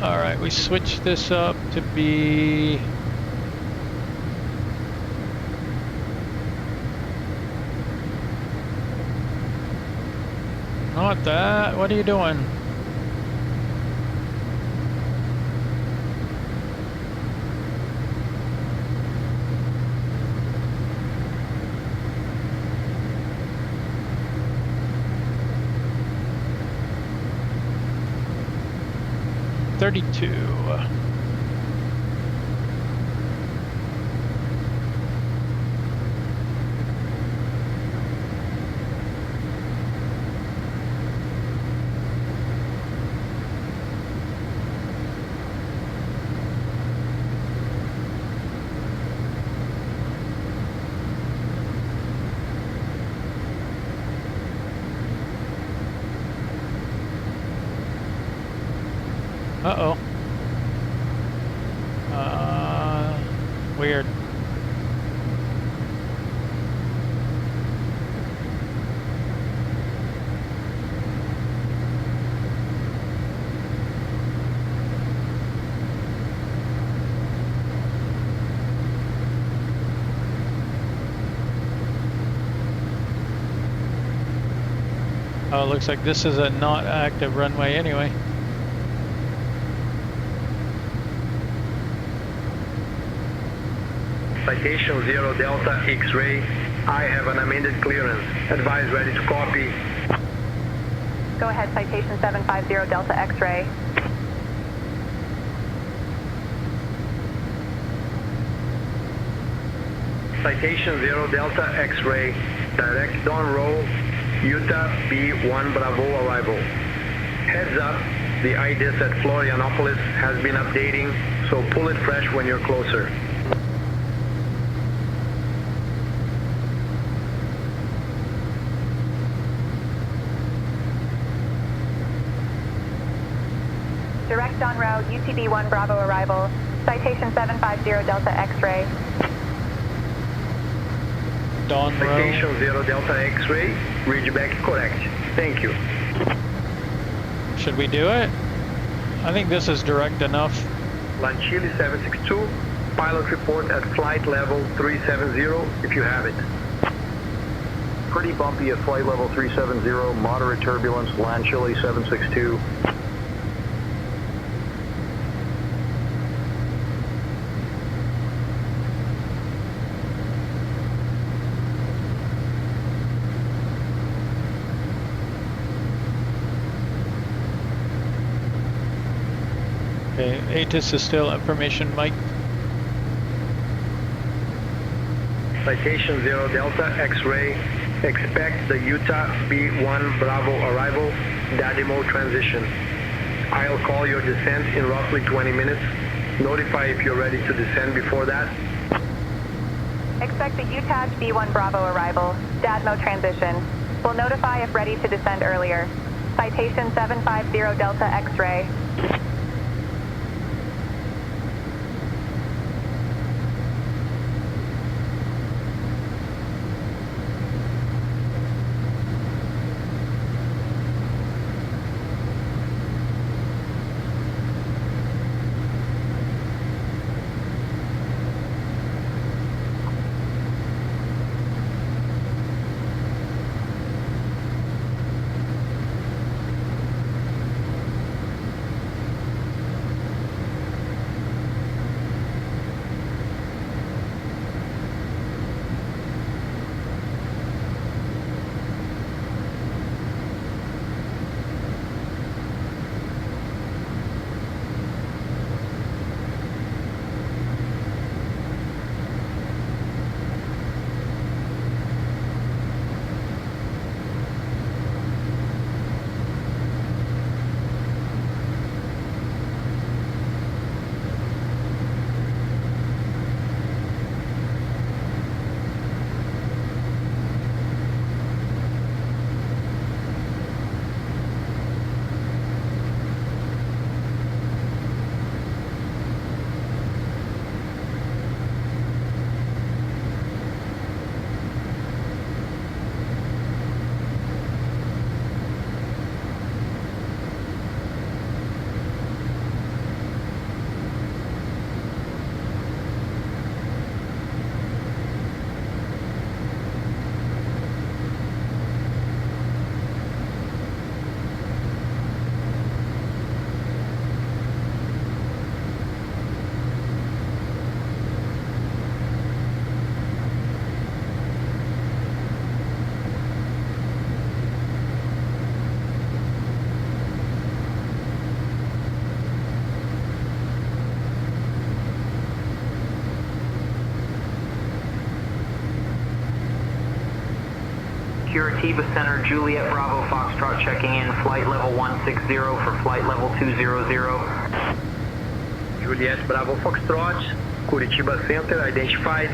Alright, we switched this up to be... Not that, what are you doing? .32. Uh-oh. Weird. Oh, it looks like this is a not active runway anyway. Citation 0 Delta X-ray. I have an amended clearance. Advise ready to copy. Go ahead, Citation 750 Delta X-ray. Citation 0 Delta X-ray. Direct down roll. Utah B1 Bravo arrival. Heads up. The IDIS at Florianópolis has been updating, so pull it fresh when you're closer. Direct on route, UTB-1 Bravo arrival. Citation 750 Delta X-ray. Dawn Citation 0 Delta X-ray, Ridgeback correct. Thank you. Should we do it? I think this is direct enough. Chile 762, pilot report at flight level 370 if you have it. Pretty bumpy at flight level 370, moderate turbulence, land Chile 762. Okay, ATIS is still information, Mike. Citation 0 Delta X-ray, expect the Utah B1 Bravo arrival, DADMO transition. I'll call your descent in roughly 20 minutes. Notify if you're ready to descend before that. Expect the Utah B1 Bravo arrival, DADMO transition. We'll notify if ready to descend earlier. Citation 750 Delta X-ray. Curitiba Center, Juliet Bravo Foxtrot checking in, flight level 160 for flight level 200. Juliet Bravo Foxtrot, Curitiba Center identified.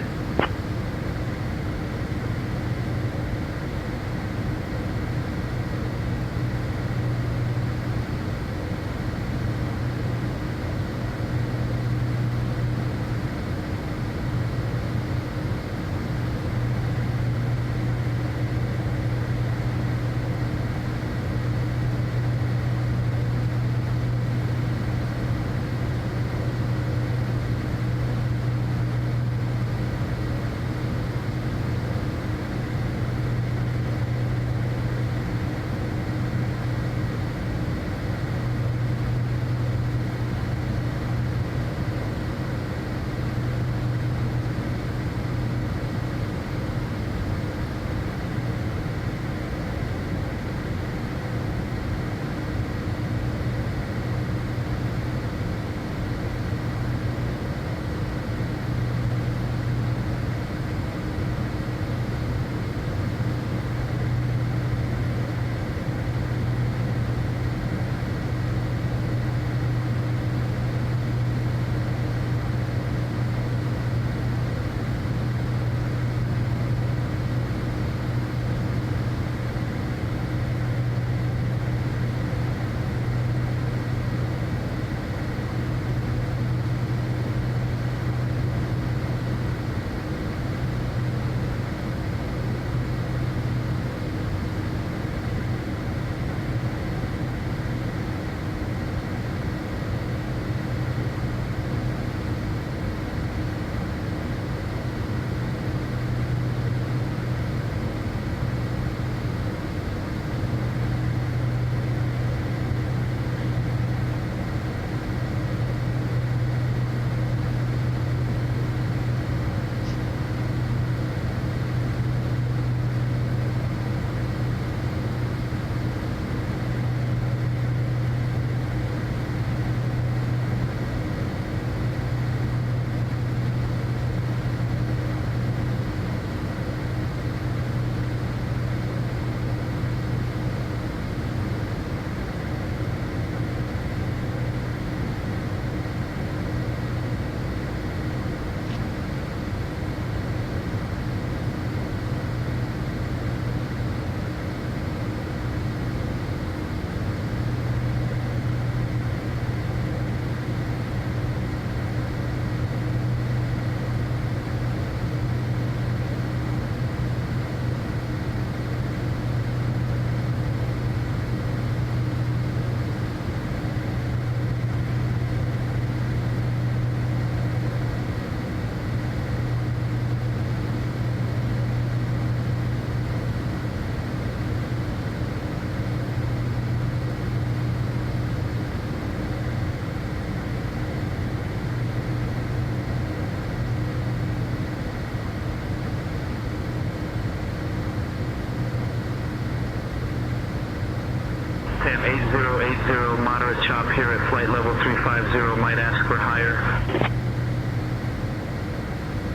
encounter a chop here at flight level 350, might ask for higher.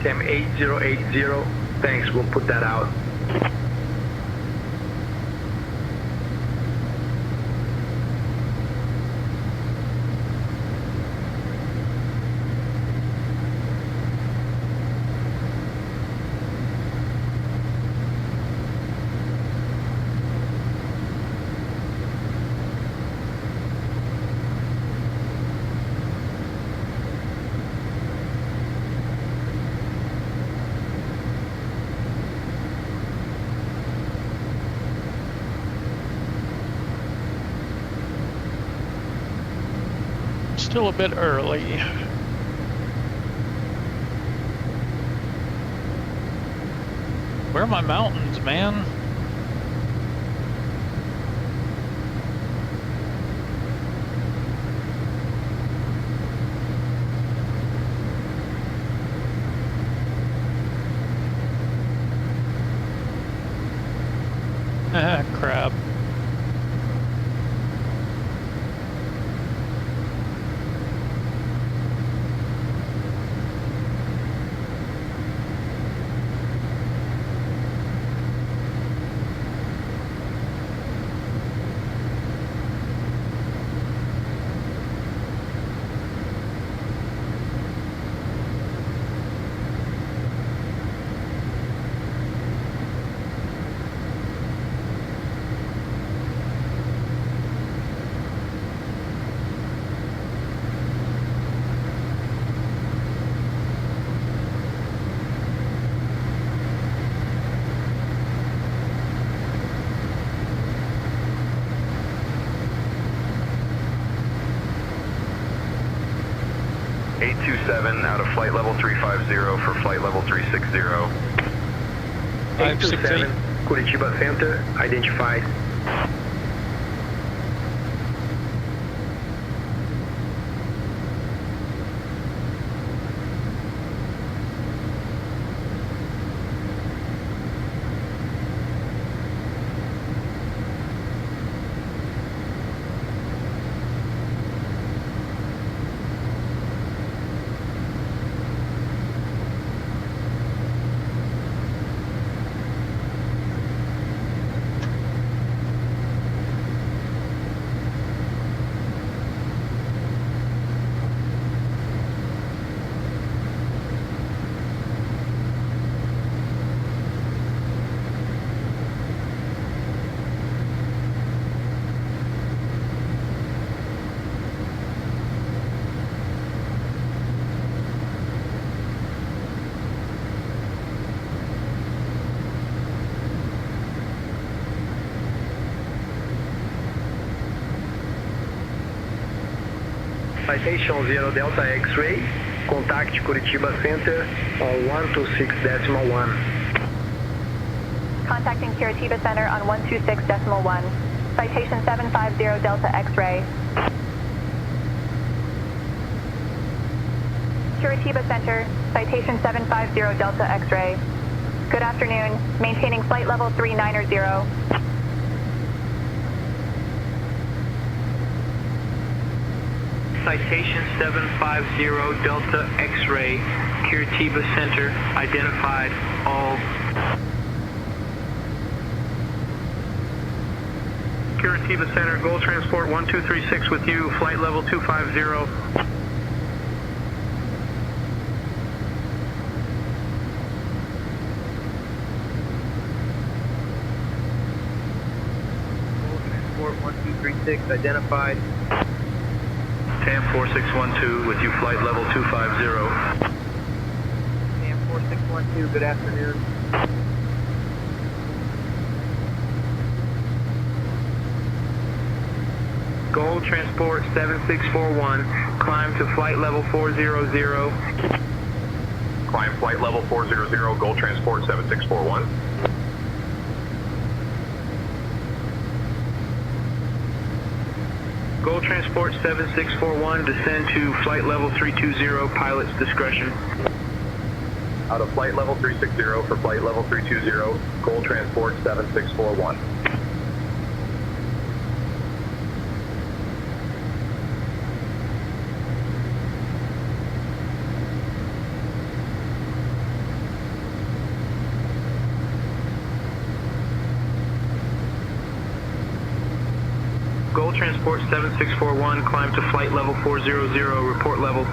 Tem 8080, thanks, we'll put that out. Still a bit early. Where are my mountains, man? Ah, crap. Out of flight level 350 for flight level 360. 827, Curitiba Center, identified. Citation 0 Delta X-ray, contact Curitiba Center on 126.1. Contacting Curitiba Center on 126.1. Citation 750 Delta X-ray. Curitiba Center, Citation 750 Delta X-ray. Good afternoon, maintaining flight level 390. Citation 750 Delta X-ray, Curitiba Center, identified, all. Curitiba Center, Gold Transport 1236 with you, flight level 250. Gold Transport 1236, identified. TAM 4612 with you, flight level 250. TAM 4612, good afternoon. Gold Transport 7641, climb to flight level 400. Climb flight level 400, Gold Transport 7641. Gold Transport 7641, descend to flight level 320, pilot's discretion. Out of flight level 360 for flight level 320, Gold Transport 7641. Gold Transport 7641, climb to flight level 400, report level.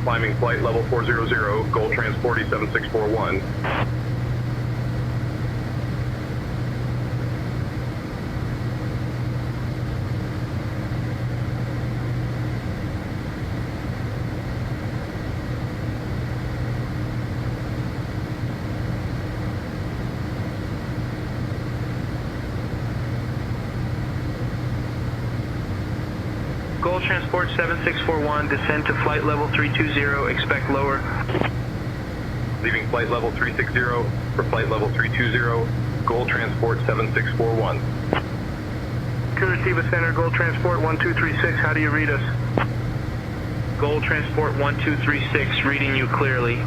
Climbing flight level 400, Gold Transport 7641. Gold Transport 7641, descend to flight level 320, expect lower. Leaving flight level 360 for flight level 320, Gold Transport 7641. Curitiba Center, Gold Transport 1236, how do you read us? Gold Transport 1236, reading you clearly.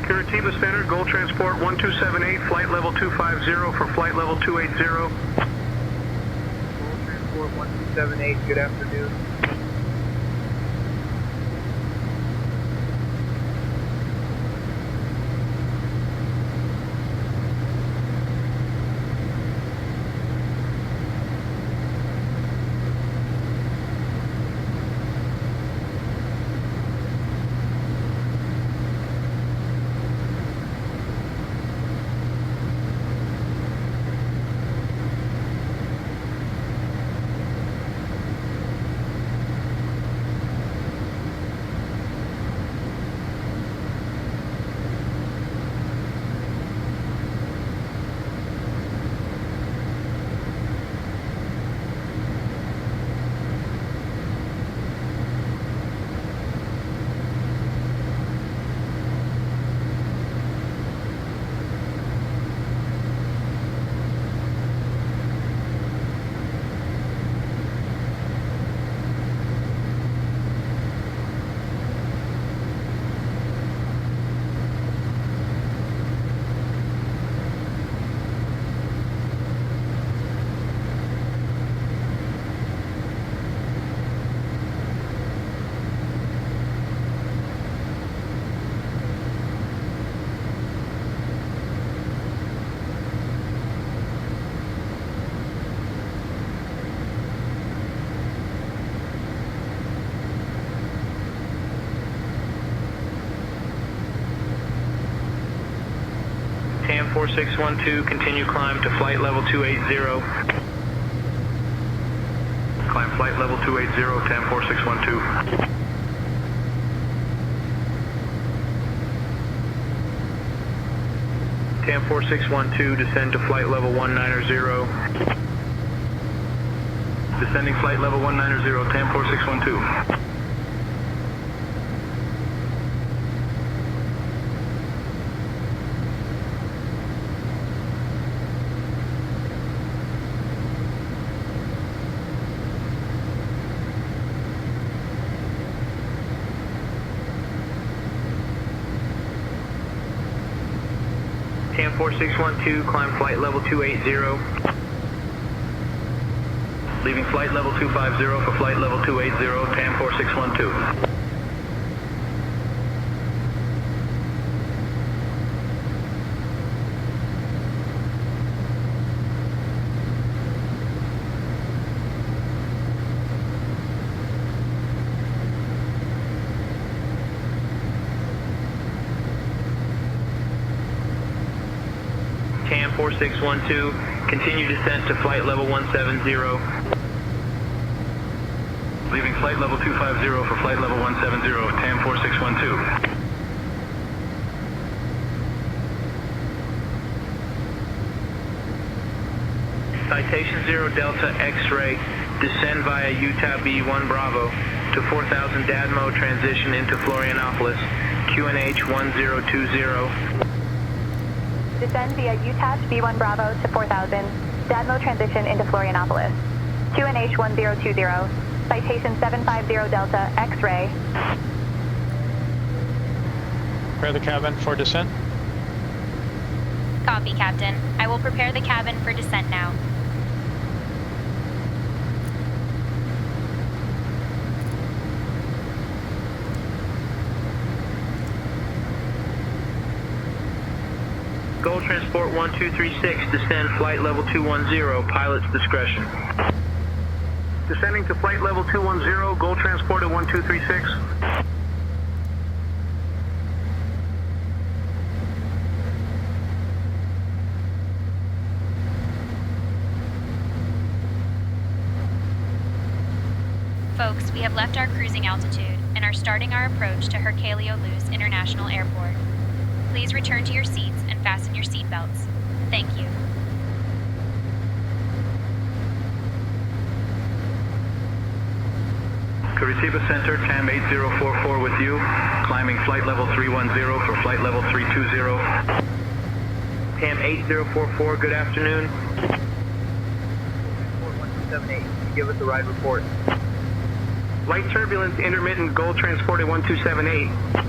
Curitiba Center, Gold Transport 1278, flight level 250 for flight level 280. Gold Transport 1278, good afternoon. TAM 4612, continue climb to flight level 280. Climb flight level 280, TAM 4612. TAM 4612, descend to flight level 190. Descending flight level 190, TAM 4612. TAM 4612, climb flight level 280. Leaving flight level 250 for flight level 280, TAM 4612. TAM 4612, continue descent to flight level 170. Leaving flight level 250 for flight level 170, TAM 4612. Citation 0 Delta X-ray, descend via ITBEB 1 Bravo to 4000 DADMO, transition into Florianópolis, QNH 1020. Descend via ITBEB 1 Bravo to 4000, DADMO transition into Florianópolis, QNH 1020, Citation 750 Delta X-ray. prepare the cabin for descent. Copy, Captain. I will prepare the cabin for descent now. Gold Transport 1236, descend flight level 210, pilot's discretion. Descending to flight level 210, Gold Transport at 1236. Folks, we have left our cruising altitude and are starting our approach to Hercule-Luz International Airport. Please return to your seats and fasten your seatbelts. Thank you. Curitiba Center, TAM 8044 with you. Climbing flight level 310 for flight level 320. TAM 8044, good afternoon. 1278, give us the ride report. Light turbulence intermittent, Gold Transport at 1278.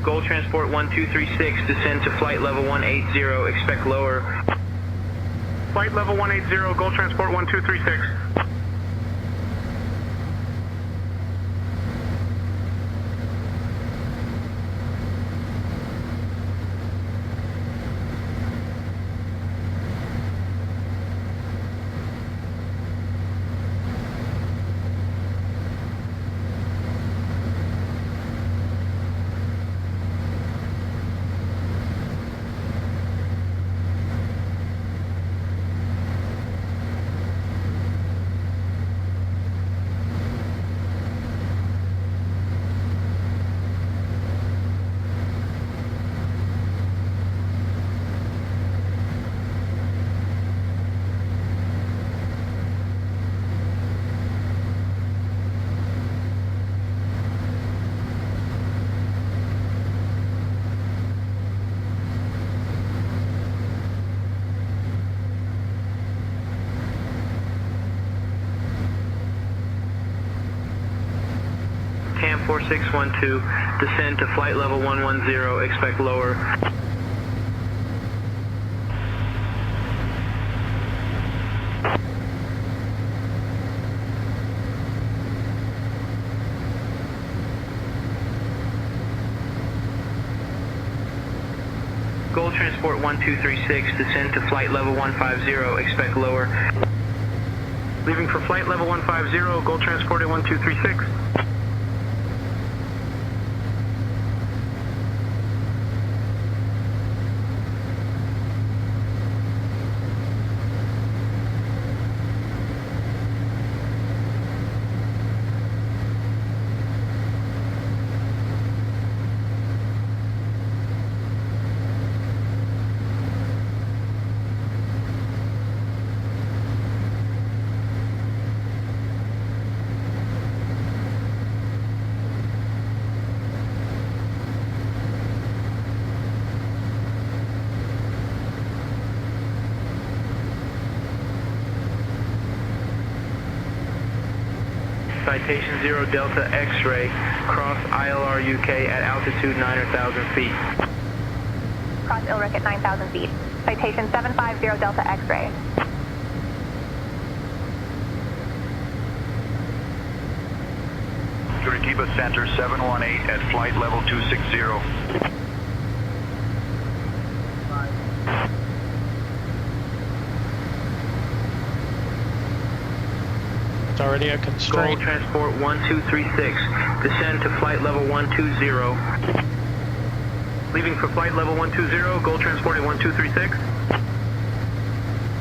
Gold Transport 1236, descend to flight level 180, expect lower. Flight level 180, Gold Transport 1236. TAM 4612, descend to flight level 110, expect lower. Gold Transport 1236, descend to flight level 150, expect lower. Leaving for flight level 150, Gold Transport at 1236. Citation 0 Delta X-ray, cross ILR UK at altitude 9,000 feet. Cross ILRIC at 9,000 feet. Citation 750 Delta X-ray. Curitiba Center 718 at flight level 260. It's already a constraint. Gold Transport 1236, descend to flight level 120. Leaving for flight level 120, Gold Transport at 1236.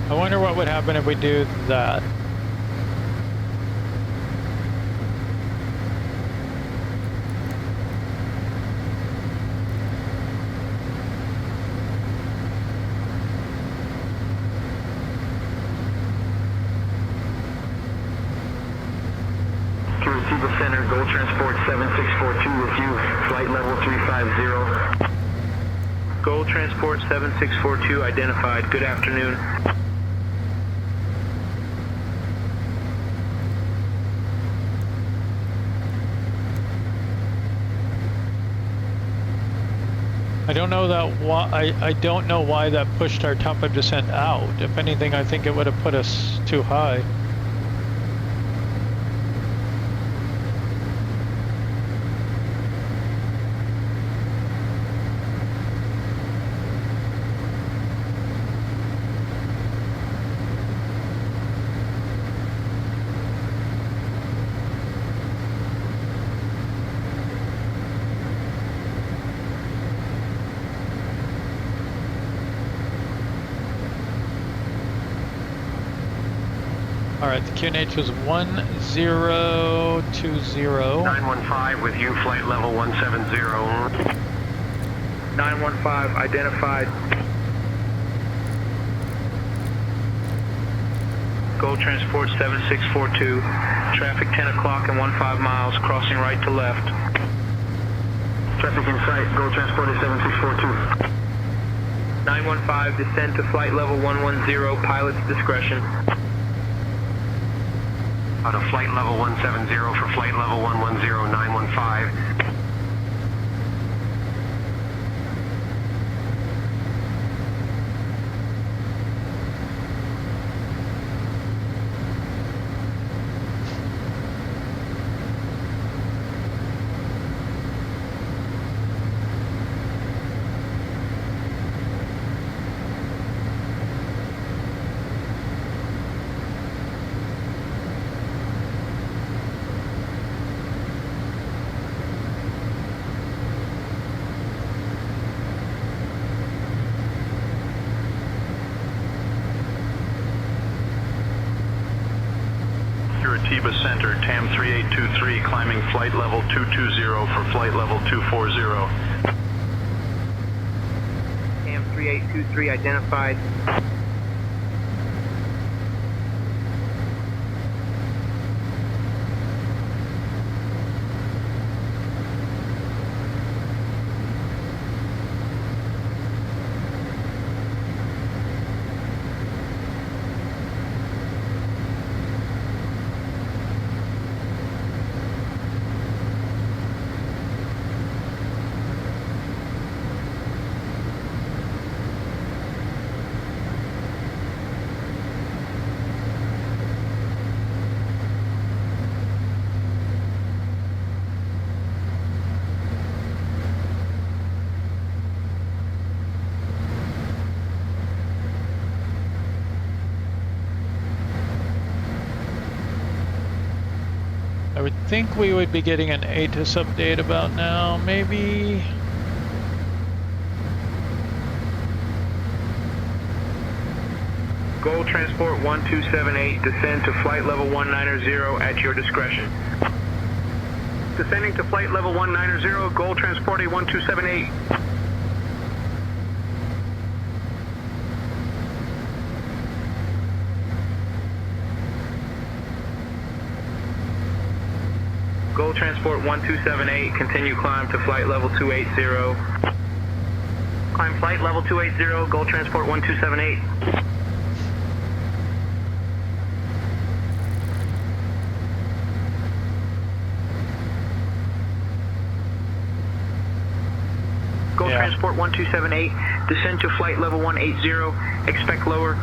I wonder what would happen if we do that. 7642 with you, flight level 350. Gold Transport 7642 identified. Good afternoon. I don't know that I don't know why that pushed our top of descent out. If anything, I think it would have put us too high. Alright, the QNH was 1020. 915 with you, flight level 170. 915 identified. Gold Transport 7642. Traffic 10 o'clock and 15 miles, crossing right to left. Traffic in sight, Gold Transport is 7642. 915, descend to flight level 110, pilot's discretion. Out of flight level 170 for flight level 110, 915. Atiba Center, TAM 3823, climbing flight level 220 for flight level 240. TAM 3823 identified. I would think we would be getting an ATIS update about now, maybe. Gold Transport 1278, descend to flight level 190 at your discretion. Descending to flight level 190, Gold Transport 1278. Gold Transport 1278, continue climb to flight level 280. Climb flight level 280, Gold Transport 1278. Gold Transport 1278, descend to flight level 180, expect lower.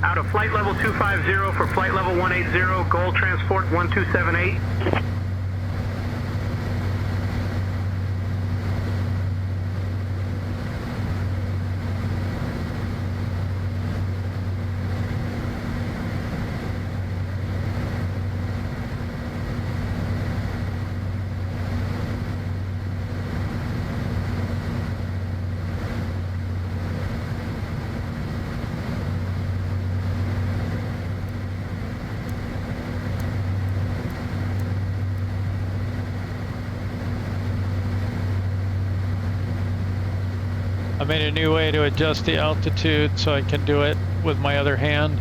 Out of flight level 250 for flight level 180, Gold Transport 1278. I made a new way to adjust the altitude so I can do it with my other hand.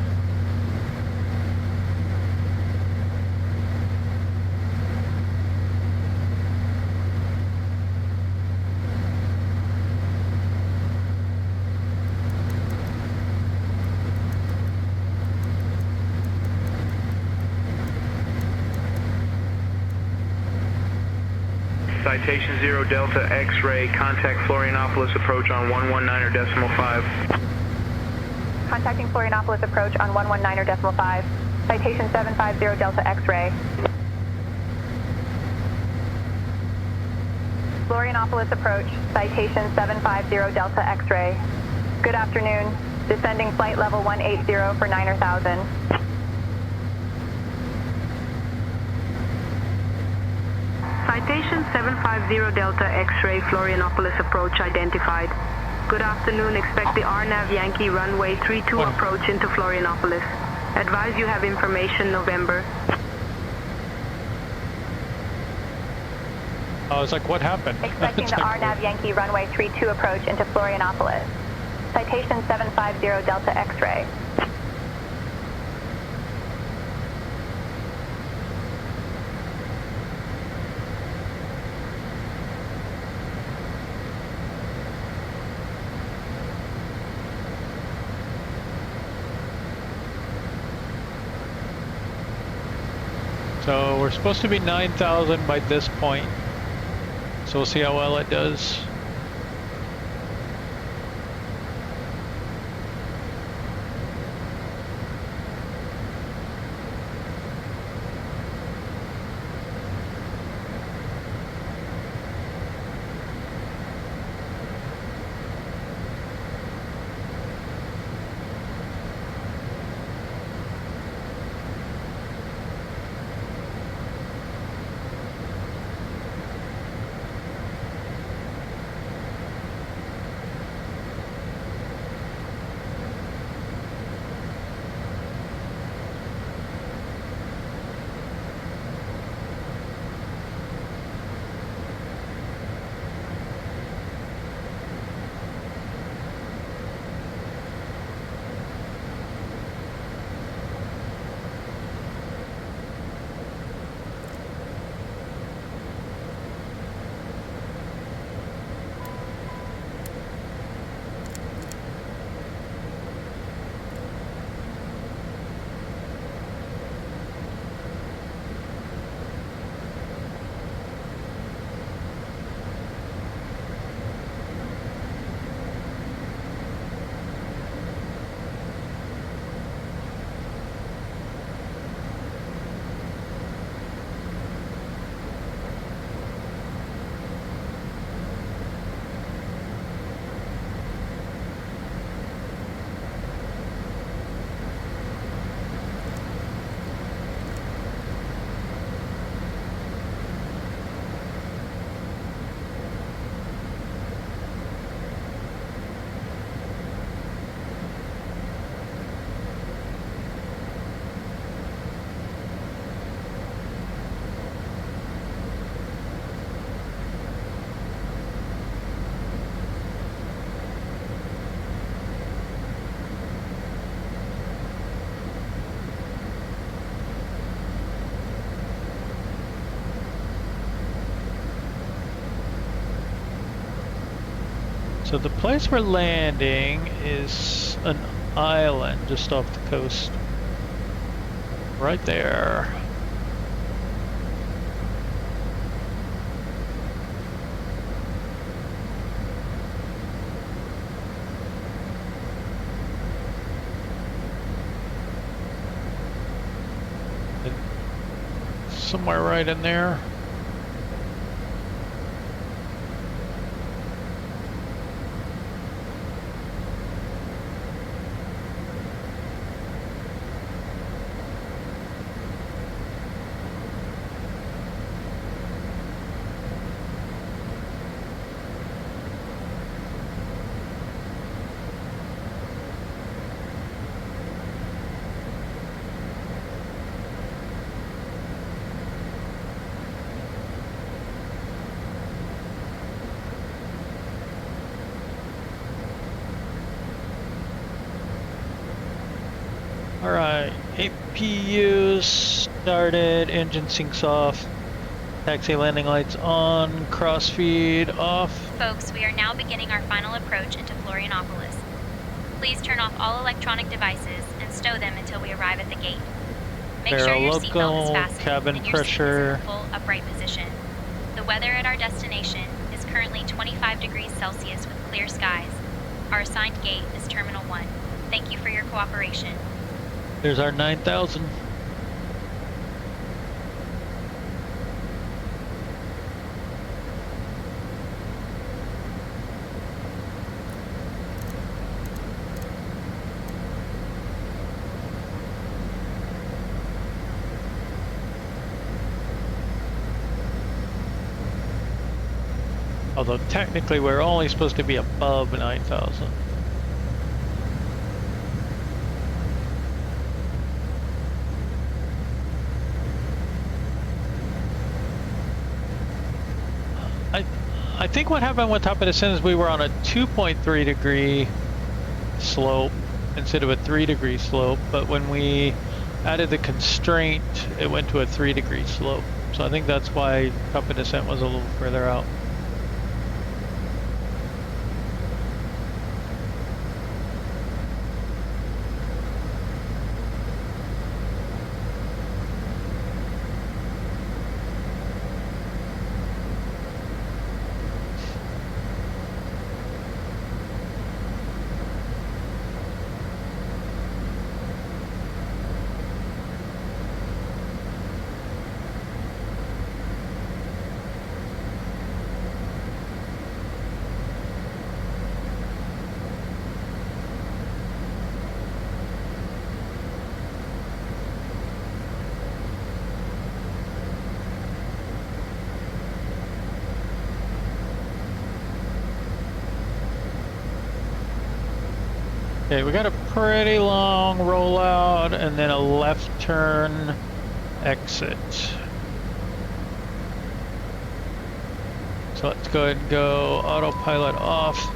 Citation 0 Delta X-ray, contact Florianópolis approach on 119.5. Contacting Florianópolis approach on 119.5. Citation 750 Delta X-ray. Florianópolis approach, citation 750 Delta X-ray. Good afternoon. Descending flight level 180 for 9,000. Citation 750 Delta X-ray, Florianópolis approach identified. Good afternoon. Expect the RNAV Yankee runway 32 approach into Florianópolis. Advise you have information November. I was like, what happened? Expecting the RNAV Yankee runway 32 approach into Florianópolis. Citation 750 Delta X-ray. So we're supposed to be 9,000 by this point. So we'll see how well it does. So the place we're landing is an island just off the coast. Right there. Somewhere right in there. Alright, APU started, engine syncs off, taxi landing lights on, crossfeed off. Folks, we are now beginning our final approach into Florianópolis. Please turn off all electronic devices and stow them until we arrive at the gate. Make sure your seatbelt is fastened cabin and your pressure. seat is in a full upright position. The weather at our destination is currently 25 degrees Celsius with clear skies. Our assigned gate is Terminal 1. Thank you for your cooperation. There's our 9,000. Although technically we're only supposed to be above 9,000. I think what happened with top of descent is we were on a 2.3 degree slope instead of a 3 degree slope, but when we added the constraint, it went to a 3 degree slope. So I think that's why top of descent was a little further out. Okay, we got a pretty long rollout and then a left turn exit. So let's go ahead and go autopilot off.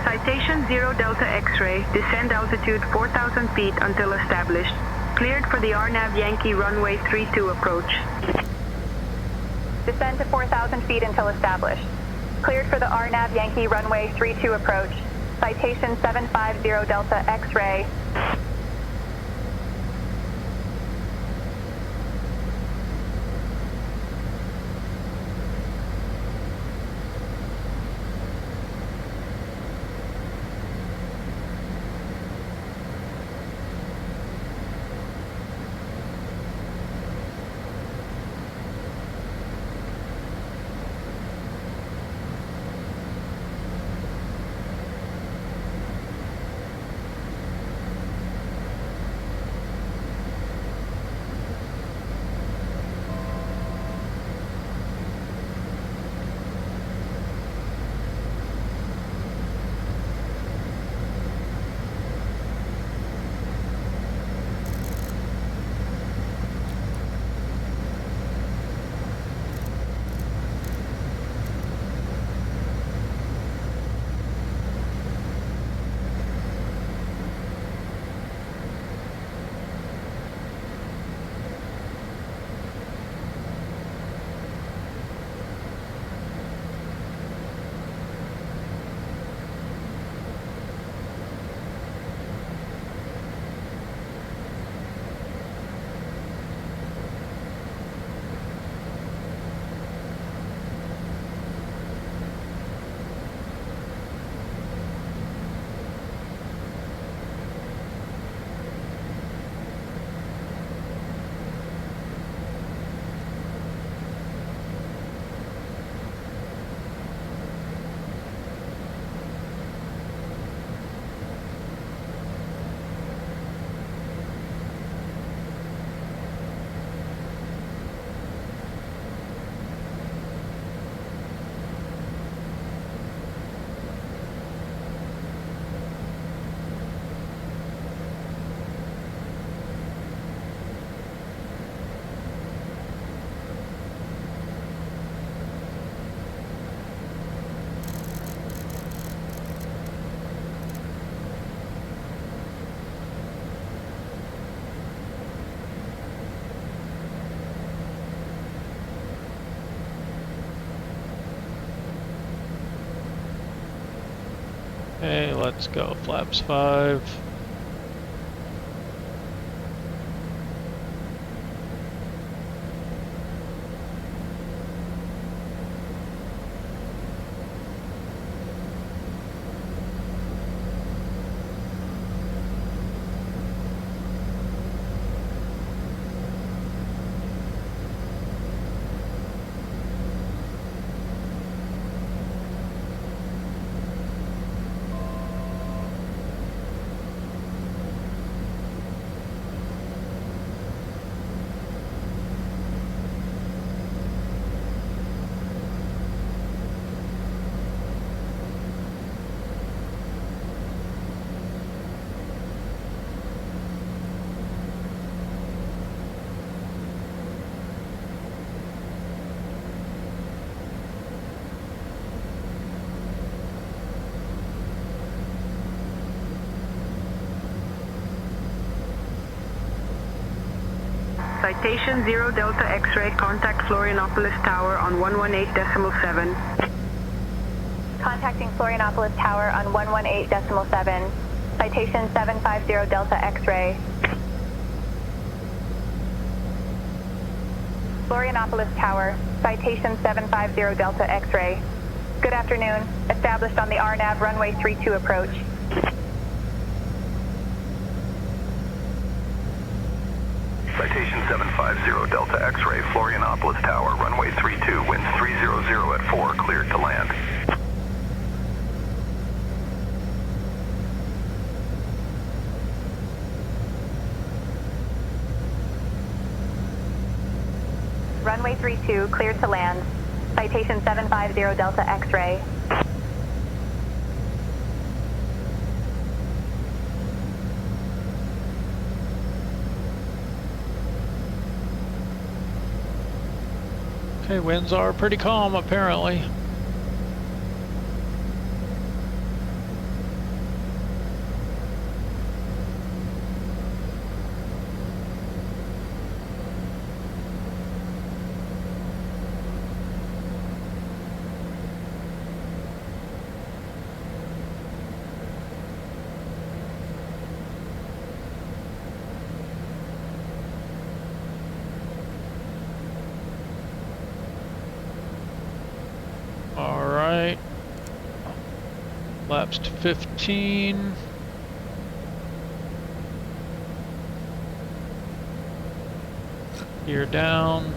Citation 0 Delta X-ray, descend altitude 4,000 feet until established. Cleared for the RNAV Yankee runway 32 approach. Descend to 4,000 feet until established. Cleared for the RNAV Yankee runway 32 approach. Citation 750 Delta X-ray. Okay, let's go. Flaps 5. Citation 0 Delta X-ray, contact Florianópolis Tower on 118.7. Contacting Florianópolis Tower on 118.7. Citation 750 Delta X-ray. Florianópolis Tower, citation 750 Delta X-ray. Good afternoon. Established on the RNAV runway 32 approach. Citation 750 Delta X-ray, Florianópolis Tower, runway 32, winds 300 at 4, cleared to land. Runway 32, cleared to land. Citation 750 Delta X-ray. Okay, winds are pretty calm apparently. Alright, laps to 15. Gear down.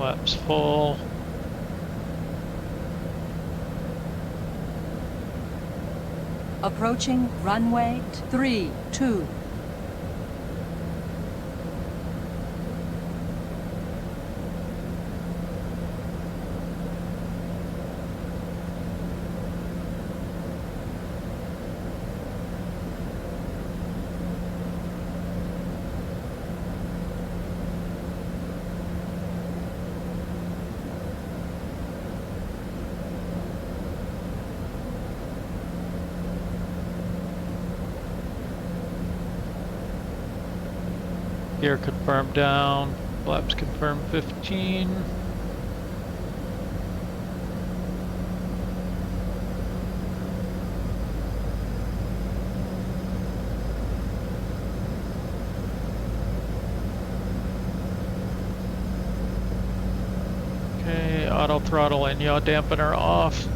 Laps full. Approaching runway 32. Gear confirmed down, flaps confirmed 15. Okay, auto throttle and yaw dampener off.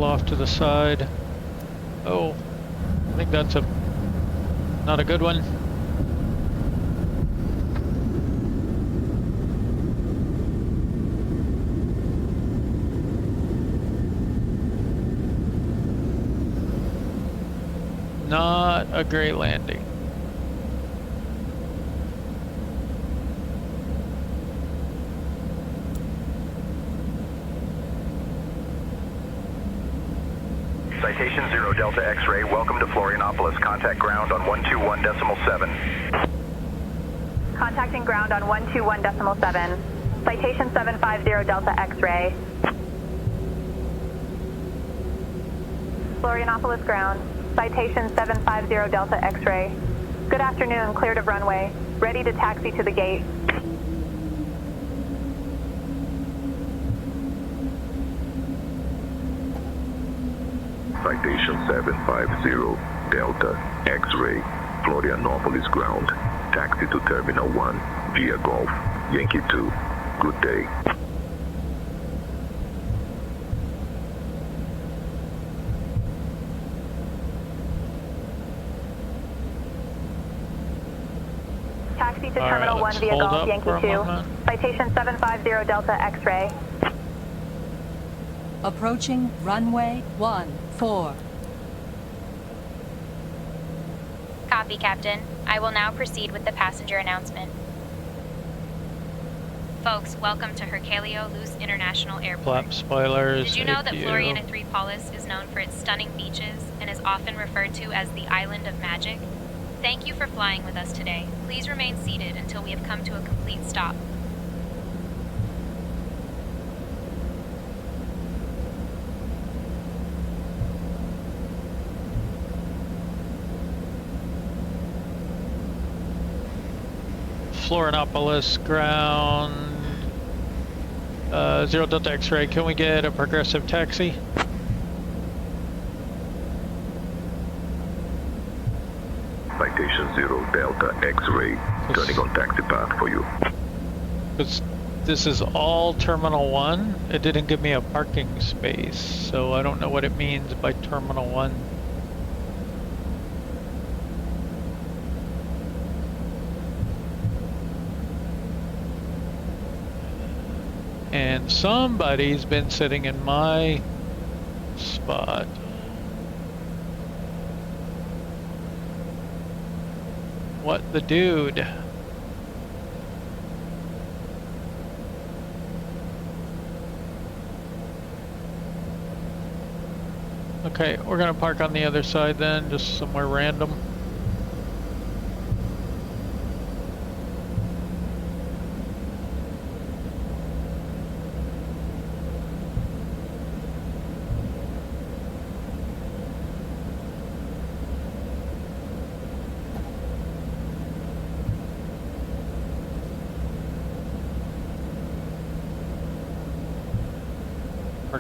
Off to the side. Oh, I think that's not a good one. Not a great landing. Citation 0 Delta X-ray, welcome to Florianópolis. Contact ground on 121.7. Contacting ground on 121.7. Citation 750 Delta X-ray. Florianópolis ground. Citation 750 Delta X-ray. Good afternoon, cleared of runway. Ready to taxi to the gate. Citation 750 Delta X-ray, Florianópolis ground. Taxi to Terminal 1 via Golf, Yankee 2. Good day. Taxi to Terminal 1 via Golf, Yankee 2. Citation 750 Delta X-ray. Approaching runway 14. Copy, Captain. I will now proceed with the passenger announcement. Folks, welcome to Herculeo Luz International Airport. Flap spoilers. Did you know that Florianópolis is known for its stunning beaches and is often referred to as the Island of Magic? Thank you for flying with us today. Please remain seated until we have come to a complete stop. Florianópolis ground, 0 Delta X-ray, can we get a progressive taxi? Citation 0 Delta X-ray, turning on taxi path for you. This is all Terminal 1. It didn't give me a parking space, so I don't know what it means by Terminal 1. And somebody's been sitting in my spot. What the dude? Okay, we're gonna park on the other side then, just somewhere random.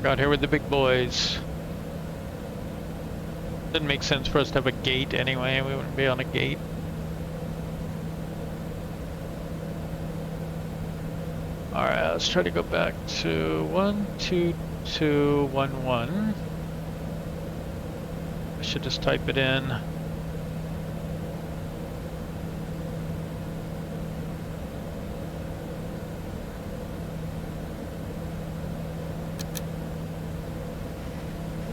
Got here with the big boys. Didn't make sense for us to have a gate anyway. We wouldn't be on a gate. Alright, let's try to go back to 12211. I should just type it in.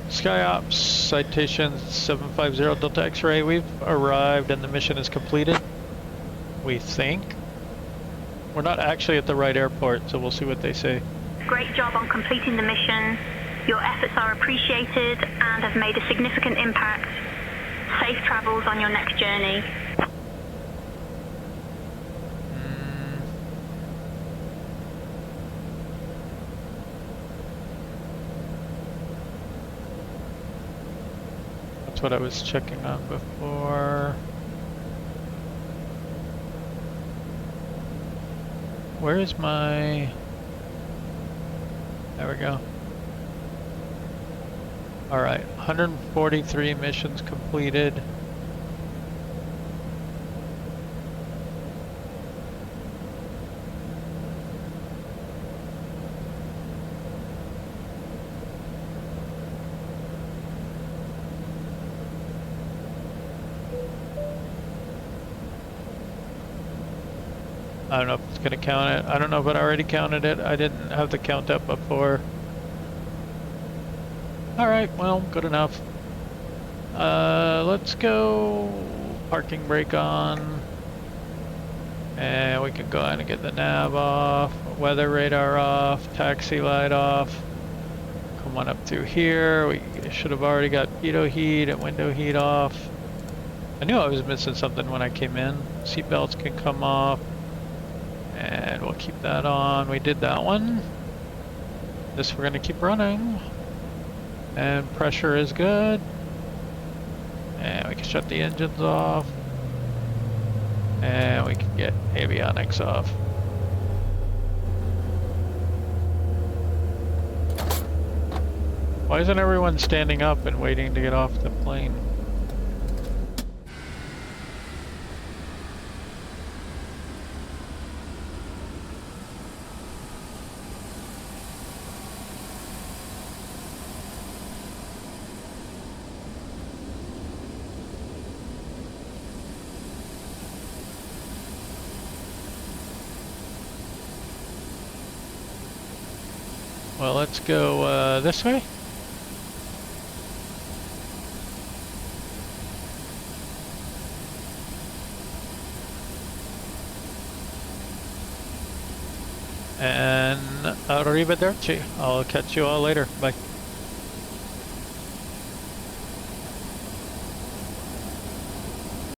SkyOps, citation 750 Delta X-ray, we've arrived and the mission is completed, we think. We're not actually at the right airport, so we'll see what they say. Great job on completing the mission. Your efforts are appreciated and have made a significant impact. Safe travels on your next journey. That's what I was checking on before. Where is my... There we go. Alright, 143 missions completed. I don't know if it's gonna count it. I don't know if it already counted it. I didn't have the count up before. Alright, well, good enough. Let's go parking brake on. And we can go in and get the nav off, weather radar off, taxi light off. Come one up through here. We should have already got pitot heat and window heat off. I knew I was missing something when I came in. Seat belts can come off. And we'll keep that on. We did that one. This we're gonna keep running. And pressure is good. And we can shut the engines off. And we can get avionics off. Why isn't everyone standing up and waiting to get off the plane? Well, let's go this way. And arrivederci. I'll catch you all later. Bye.